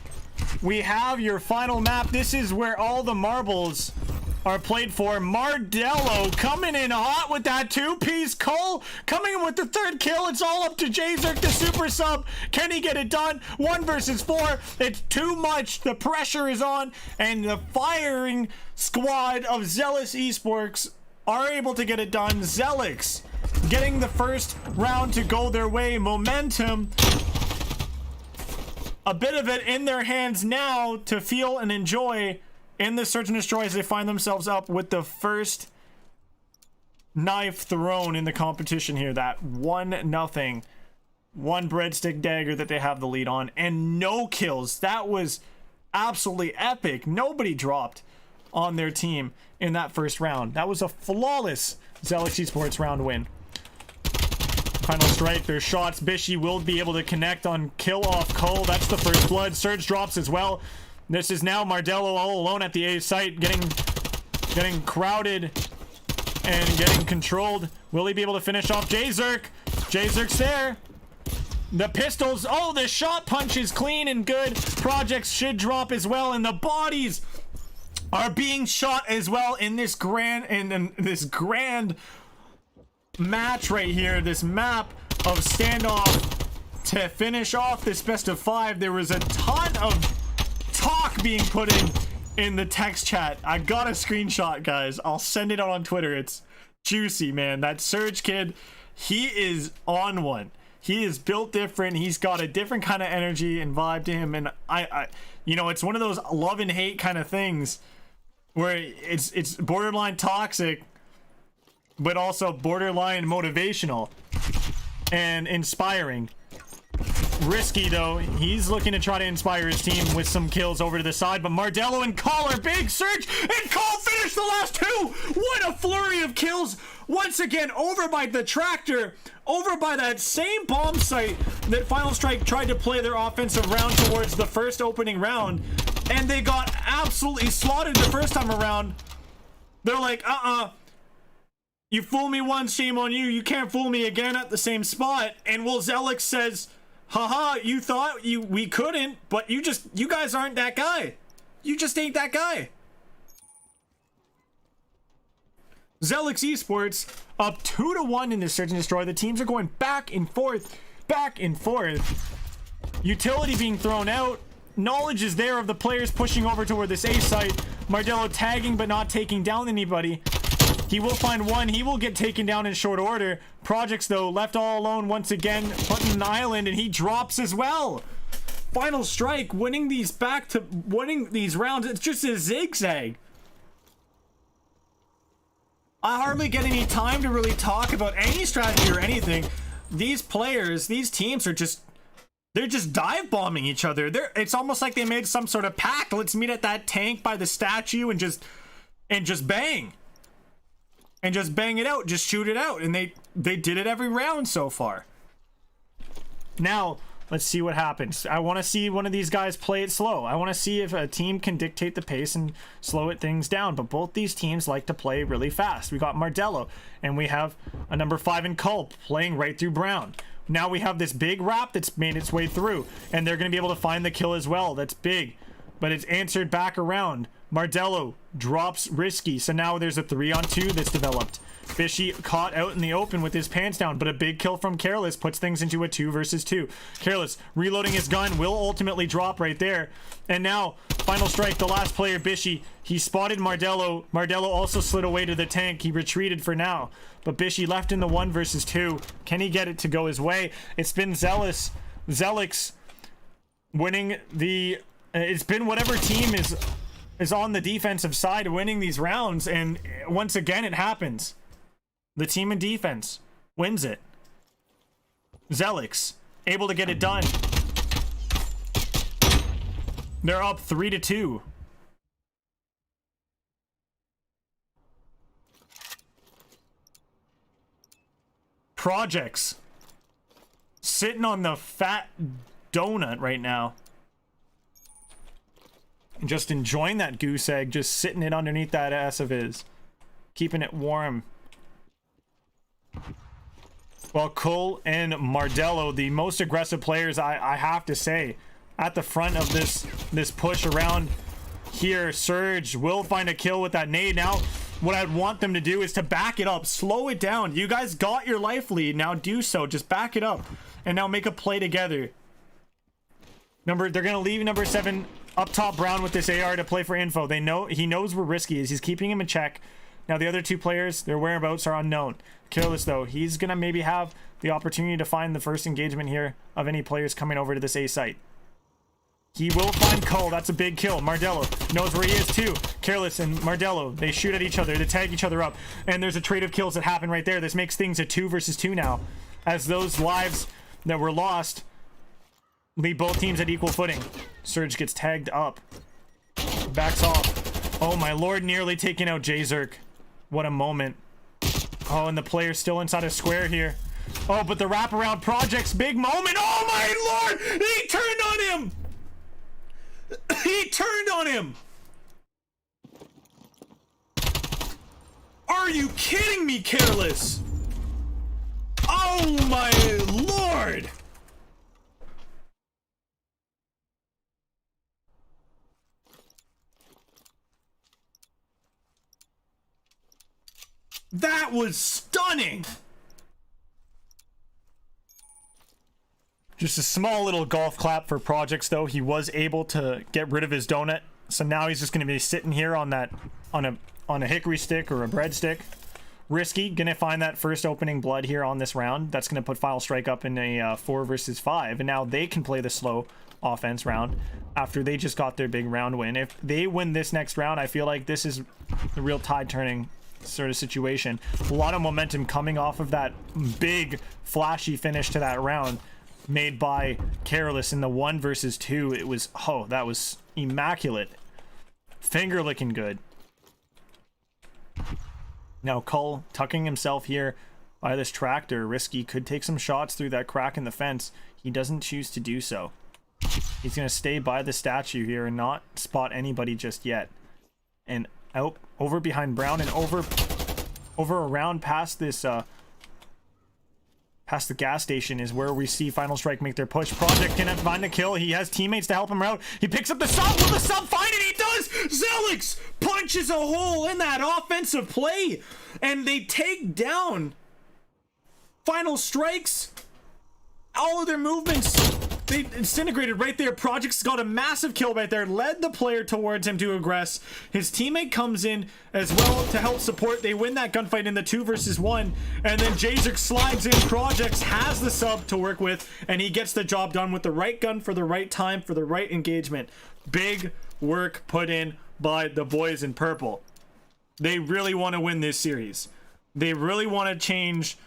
We have your final map. This is where all the marbles are played for. Mardello coming in hot with that two-piece. Cole coming in with the third kill. It's all up to Jazerk, the super sub. Can he get it done? 1 versus 4. It's too much. The pressure is on, and the firing squad of Zealous eSports are able to get it done. Zelix getting the first round to go their way. Momentum a bit of it in their hands now to feel and enjoy in the search and destroy as they find themselves up with the first knife thrown in the competition here. That 1-0, one breadstick dagger that they have the lead on, and no kills. That was absolutely epic. Nobody dropped on their team in that first round. That was a flawless Zelix eSports round win. Final strike, there's shots. Bishy will be able to connect on kill off Cole. That's the first blood. Surge drops as well. This is now Mardello all alone at the A site, getting crowded and getting controlled. Will he be able to finish off J-Zerk? J-Zerk's there. The pistols. Oh, the shot punch is clean and good. Projects should drop as well, and the bodies are being shot as well in this grand match right here. This map of standoff to finish off this best of 5. There was a ton of talk being put in the text chat. I got a screenshot, guys. I'll send it out on Twitter. It's juicy, man. That Surge kid, he is on one. He is built different. He's got a different kind of energy and vibe to him, and I you know, it's one of those love and hate kind of things where it's borderline toxic but also borderline motivational and inspiring. Risky though, he's looking to try to inspire his team with some kills over to the side, but Mardello and Cole are big. Surge and Cole finish the last 2. What a flurry of kills once again, over by the tractor, over by that same bomb site that Final Strike tried to play their offensive round towards the first opening round, and they got absolutely slaughtered the first time around. They're like, you fool me once, shame on you. You can't fool me again at the same spot. And Will Zelix says, haha, you thought we couldn't, but you guys aren't that guy. You just ain't that guy. Zelix eSports up 2-1 in this search and destroy. The teams are going back and forth. Utility being thrown out. Knowledge is there of the players pushing over toward this A site. Mardello tagging but not taking down anybody. He will find one. He will get taken down in short order. Projects, though, left all alone once again, putting an island, and he drops as well. Final strike, winning these rounds. It's just a zigzag. I hardly get any time to really talk about any strategy or anything. These players, these teams are they're just dive bombing each other. It's almost like they made some sort of pact. Let's meet at that tank by the statue and just bang. And just bang it out, just shoot it out. And they did it every round so far. Now, let's see what happens. I want to see one of these guys play it slow. I want to see if a team can dictate the pace and slow things down. But both these teams like to play really fast. We got Mardello, and we have a number 5 in Culp playing right through Brown. Now we have this big wrap that's made its way through, and they're going to be able to find the kill as well. That's big, but it's answered back around. Mardello drops Risky, so now there's a 3-on-2 that's developed. Fishy caught out in the open with his pants down, but a big kill from Careless puts things into a 2 versus 2. Careless reloading his gun will ultimately drop right there. And now, final strike, the last player, Bishy. He spotted Mardello. Mardello also slid away to the tank. He retreated for now. But Bishy left in the 1 versus 2. Can he get it to go his way? It's been Zelix winning the... It's been whatever team is on the defensive side winning these rounds, and once again it happens. The team in defense wins it. Zelix able to get it done. They're up 3-2. Projects sitting on the fat donut right now. Just enjoying that goose egg, just sitting it underneath that ass of his, keeping it warm. Well, Cole and Mardello, the most aggressive players, I have to say, at the front of this push around here. Surge will find a kill with that nade. Now, what I'd want them to do is to back it up, slow it down. You guys got your life lead, now do so. Just back it up, and now make a play together. They're gonna leave number 7 up top Brown with this AR to play for info. He knows where Risky is. He's keeping him in check. Now the other 2 players, their whereabouts are unknown. Careless though, he's gonna maybe have the opportunity to find the first engagement here of any players coming over to this A site. He will find Cole. That's a big kill. Mardello knows where he is too. Careless and Mardello, they shoot at each other. They tag each other up. And there's a trade of kills that happen right there. This makes things a 2 versus 2 now. As those lives that were lost leave both teams at equal footing. Surge gets tagged up. Backs off. Oh my lord, nearly taking out Jzerk. What a moment. Oh, and the player's still inside a square here. Oh, but the wraparound project's big moment. Oh my lord! He turned on him! He turned on him! Are you kidding me, Careless? Oh my lord! That was stunning! Just a small little golf clap for Projects though. He was able to get rid of his donut. So now he's just going to be sitting here on that on a hickory stick or a breadstick. Risky, gonna find that first opening blood here on this round. That's gonna put Final Strike up in a 4 versus 5, and now they can play the slow offense round after they just got their big round win. If they win this next round, I feel like this is the real tide turning sort of situation. A lot of momentum coming off of that big flashy finish to that round made by Careless in the 1 versus 2. It was, oh, that was immaculate. Finger licking good. Now Cull tucking himself here by this tractor. Risky could take some shots through that crack in the fence. He doesn't choose to do so. He's going to stay by the statue here and not spot anybody just yet. And out over behind Brown and over around past this past the gas station is where we see Final Strike make their push. Project can find the kill. He has teammates to help him out. He picks up the sub. Will the sub find it? He does! Zelix punches a hole in that offensive play. And they take down Final Strike's all of their movements. They disintegrated right there. Project's got a massive kill right there. Led the player towards him to aggress. His teammate comes in as well to help support. They win that gunfight in the 2 versus 1. And then Jzerk slides in. Projects has the sub to work with. And he gets the job done with the right gun for the right time for the right engagement. Big work put in by the boys in purple. They really want to win this series. They really want to change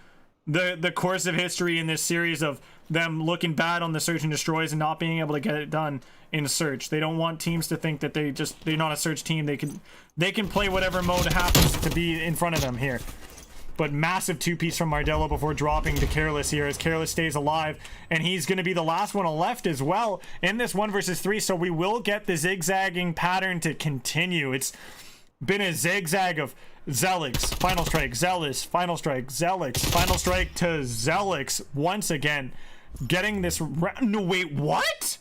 the course of history in this series of them looking bad on the Search and Destroys and not being able to get it done in Search. They don't want teams to think that they're not a Search team. They can play whatever mode happens to be in front of them here. But massive 2-piece from Mardello before dropping to Careless here as Careless stays alive, and he's going to be the last one left as well in this 1 versus 3. So we will get the zigzagging pattern to continue. It's been a zigzag of Zelix, Final Strike, Zealous, Final Strike, Zelix, Final Strike to Zelix once again. Getting this round. No, wait, what?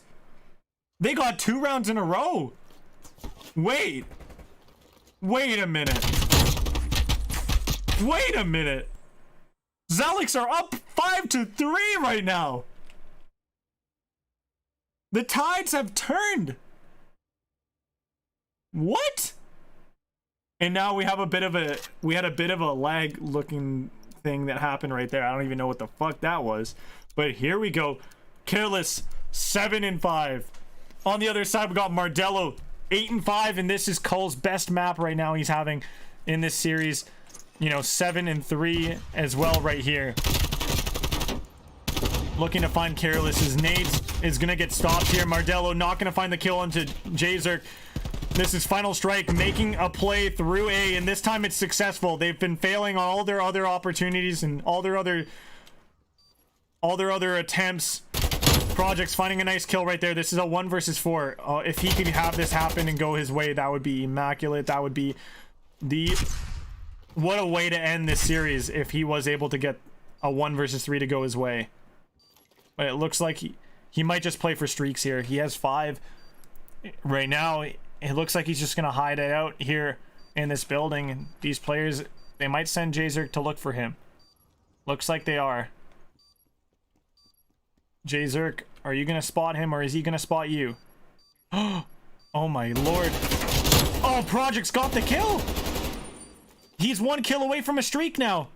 They got 2 rounds in a row. Wait a minute. Wait a minute. Zelix are up 5-3 right now. The tides have turned. What? And now we have a bit of a lag looking thing that happened right there. I don't even know what the fuck that was. But here we go. Careless 7-5. On the other side, we got Mardello 8-5, and this is Cull's best map right now he's having in this series. You know, 7-3 as well right here. Looking to find Careless. His nades is gonna get stopped here. Mardello not gonna find the kill onto Jzerk. This is Final Strike making a play through A, and this time it's successful. They've been failing on all their other opportunities and all their other attempts. Projects finding a nice kill right there. This is a 1 versus 4. If he could have this happen and go his way, that would be immaculate. That would be what a way to end this series if he was able to get a 1 versus 3 to go his way. But it looks like he might just play for streaks here. He has 5 right now. It looks like he's just gonna hide it out here in this building. And these players, they might send Jzerk to look for him. Looks like they are. Jzerk, are you gonna spot him or is he gonna spot you? Oh my lord. Oh, Project's got the kill. He's 1 kill away from a streak now.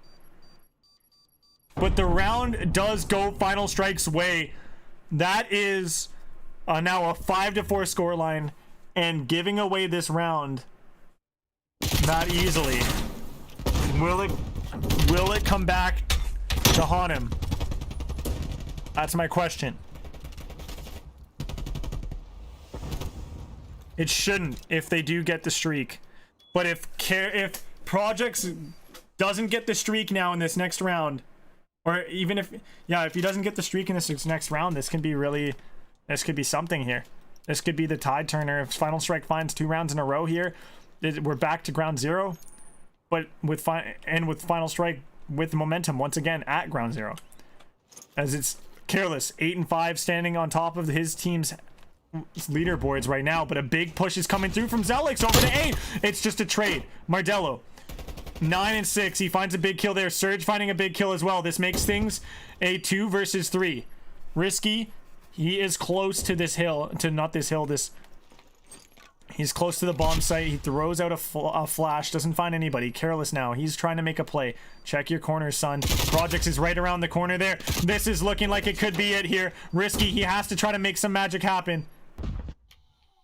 But the round does go Final Strike's way. That is now a 5-4 scoreline and giving away this round that easily. Will it come back to haunt him? That's my question. It shouldn't if they do get the streak. But if Projects doesn't get the streak now in this next round, or even if he doesn't get the streak in this next round, this could be something here. This could be the tide turner. If Final Strike finds 2 rounds in a row here, we're back to ground zero. But with Final Strike with momentum once again at ground zero, as it's Careless 8-5 standing on top of his team's leaderboards right now. But a big push is coming through from Zelix over to A. It's just a trade. Mardello 9-6. He finds a big kill there. Surge finding a big kill as well. This makes things a 2 versus 3. Risky. He is close to this hill. He's close to the bomb site. He throws out a flash. Doesn't find anybody. Careless now. He's trying to make a play. Check your corners, son. Projects is right around the corner there. This is looking like it could be it here. Risky. He has to try to make some magic happen.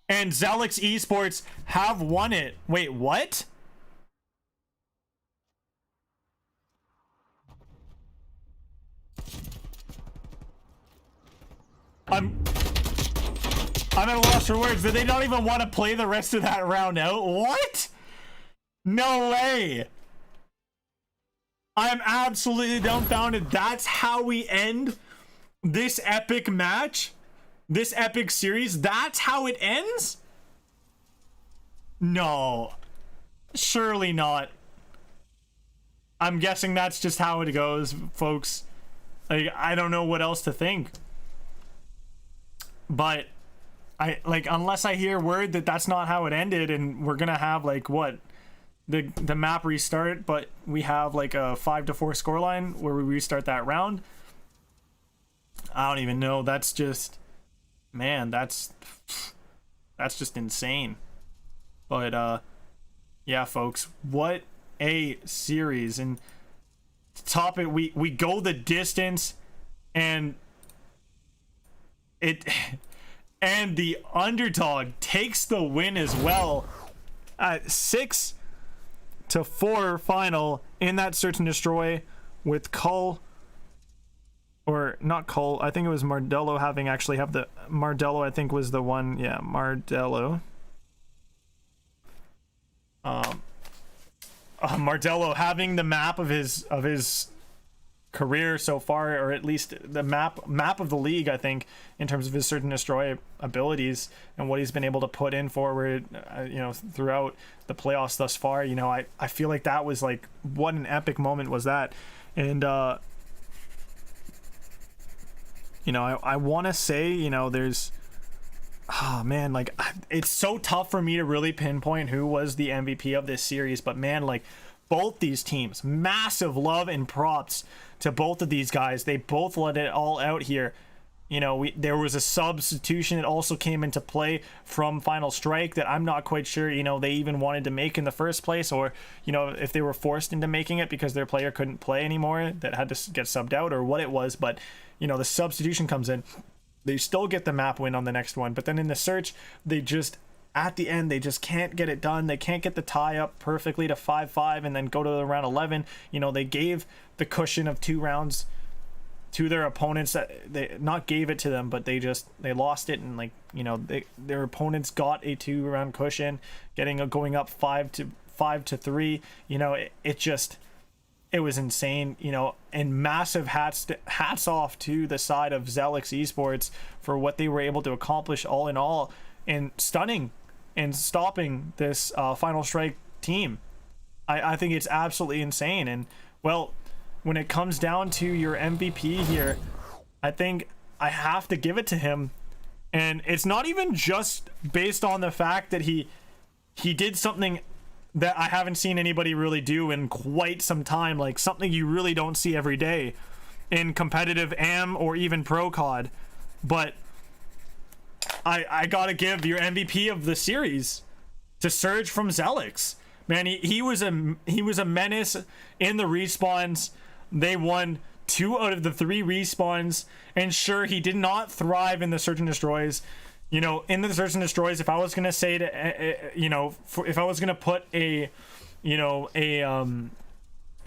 And Zelix eSports have won it. Wait, what? I'm at a loss for words. Did they not even want to play the rest of that round out? What? No way. I'm absolutely dumbfounded. That's how we end this epic match? This epic series? That's how it ends? No. Surely not. I'm guessing that's just how it goes, folks. Like, I don't know what else to think. But unless I hear word that that's not how it ended, and we're gonna have like what, the map restart, but we have like a 5-4 scoreline where we restart that round. I don't even know. That's just, man, that's just insane. But yeah, folks, what a series. And to top it, we go the distance, and and the underdog takes the win as well at 6-4 final in that search and destroy, with Cull, or not Cull, I think it was Mardello Mardello I think was the one. Yeah, Mardello. Mardello having the map of his career so far, or at least the map of the league, I think, in terms of his search and destroy abilities and what he's been able to put in forward, throughout the playoffs thus far. I feel like that was like, what an epic moment was that. And I want to say, there's, oh man, like, it's so tough for me to really pinpoint who was the MVP of this series, but man, like, both these teams, massive love and props to both of these guys. They both let it all out here. There was a substitution that also came into play from Final Strike that I'm not quite sure, they even wanted to make in the first place, or, if they were forced into making it because their player couldn't play anymore, that had to get subbed out, or what it was. But, the substitution comes in. They still get the map win on the next one. But then in the search, at the end, they just can't get it done. They can't get the tie up perfectly to 5-5 and then go to the round 11. They gave the cushion of 2 rounds to their opponents. That they not gave it to them, but they lost it, and their opponents got a 2-round cushion, going up 5-3. It was insane, and massive hats off to the side of Zelix eSports for what they were able to accomplish all in all, and stunning and stopping this Final Strike team. I think it's absolutely insane. And well, when it comes down to your MVP here, I think I have to give it to him. And it's not even just based on the fact that he did something that I haven't seen anybody really do in quite some time, like something you really don't see every day in competitive AM or even pro COD. But I gotta give your MVP of the series to Surge from Zelix. Man, he was a menace in the respawns. They won 2 out of the 3 respawns, and sure, he did not thrive in the search and destroys. in the search and destroys, if I was gonna say to, if I was gonna put a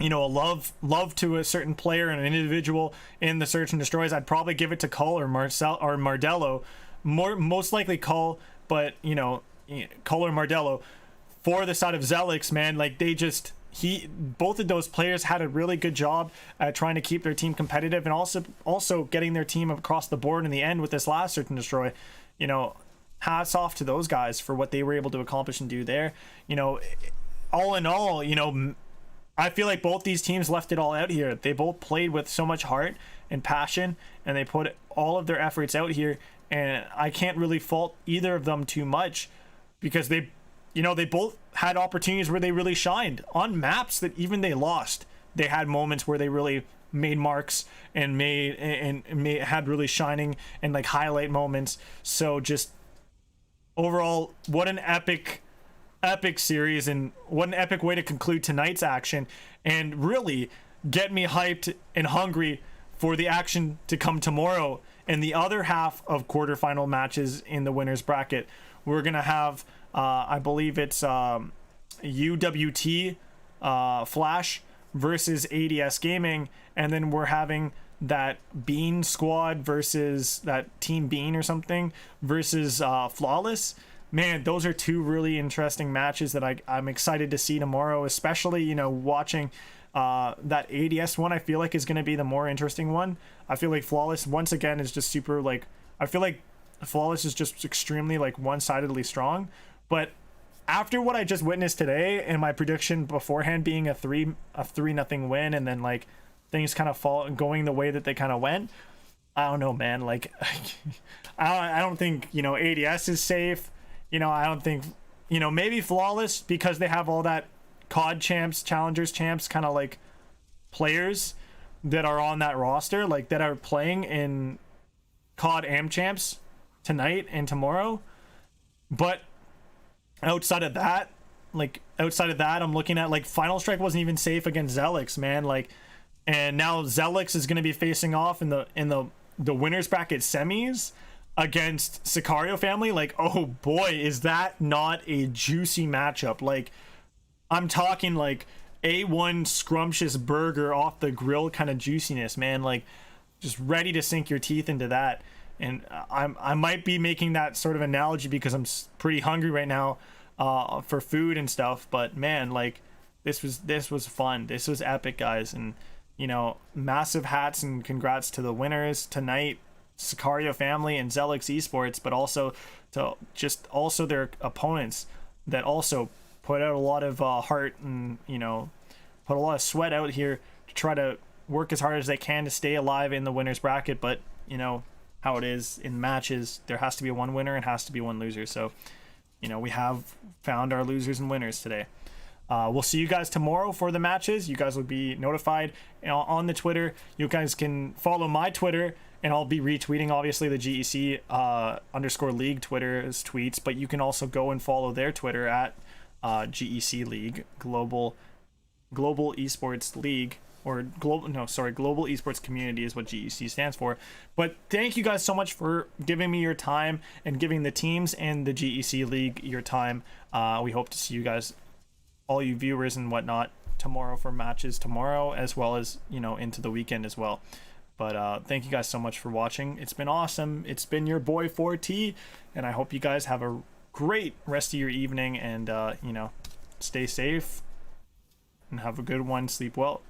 love to a certain player and an individual in the search and destroys, I'd probably give it to Cull or Mardello. Most likely Cull, but Cull or Mardello. For the side of Zelix, man, like both of those players had a really good job at trying to keep their team competitive, and also getting their team across the board in the end with this last search and destroy. Hats off to those guys for what they were able to accomplish and do there. All in all, I feel like both these teams left it all out here. They both played with so much heart and passion, and they put all of their efforts out here, and I can't really fault either of them too much, because they both had opportunities where they really shined on maps that even they lost. They had moments where they really made marks and had really shining and like highlight moments. So just overall, what an epic series, and what an epic way to conclude tonight's action, and really get me hyped and hungry for the action to come tomorrow in the other half of quarterfinal matches in the winners bracket. We're gonna have I believe it's UWT Flash versus ADS Gaming, and then we're having that Bean squad versus that Team Bean or something versus Flawless. Man, those are two really interesting matches that I'm excited to see tomorrow, especially watching that ADS one. I feel like is going to be the more interesting one. I feel like Flawless once again is just super, like, I feel like Flawless is just extremely like one-sidedly strong. But after what I just witnessed today, and my prediction beforehand being a 3-0 win, and then like things kind of going the way that they kind of went, I don't know, man. Like I don't think ADS is safe. I don't think maybe Flawless, because they have all that COD champs, challengers champs kind of like players that are on that roster, like that are playing in COD AM champs tonight and tomorrow. But outside of that, I'm looking at like Final Strike wasn't even safe against Zelix, man. Like, and now Zelix is going to be facing off in the winners bracket semis against Sicario family. Like, oh boy, is that not a juicy matchup? Like, I'm talking like A1 scrumptious burger off the grill kind of juiciness, man. Like, just ready to sink your teeth into that. And I might be making that sort of analogy because I'm pretty hungry right now for food and stuff. But man, like this was fun. This was epic, guys. And massive hats and congrats to the winners tonight, Sicario family and Zelix Esports, but also to their opponents that also put out a lot of heart and put a lot of sweat out here to try to work as hard as they can to stay alive in the winners bracket. But how it is in matches, there has to be one winner and has to be one loser. So we have found our losers and winners today. We'll see you guys tomorrow for the matches. You guys will be notified on the Twitter. You guys can follow my Twitter, and I'll be retweeting obviously the GEC _league Twitter's tweets, but you can also go and follow their Twitter at GEC League, Global Esports League, or Global Esports Community is what GEC stands for. But thank you guys so much for giving me your time and giving the teams and the GEC League your time. We hope to see you guys, all you viewers and whatnot, tomorrow for matches tomorrow, as well as into the weekend as well. But thank you guys so much for watching. It's been awesome. It's been your boy 4T, and I hope you guys have a great rest of your evening, and stay safe and have a good one. Sleep well.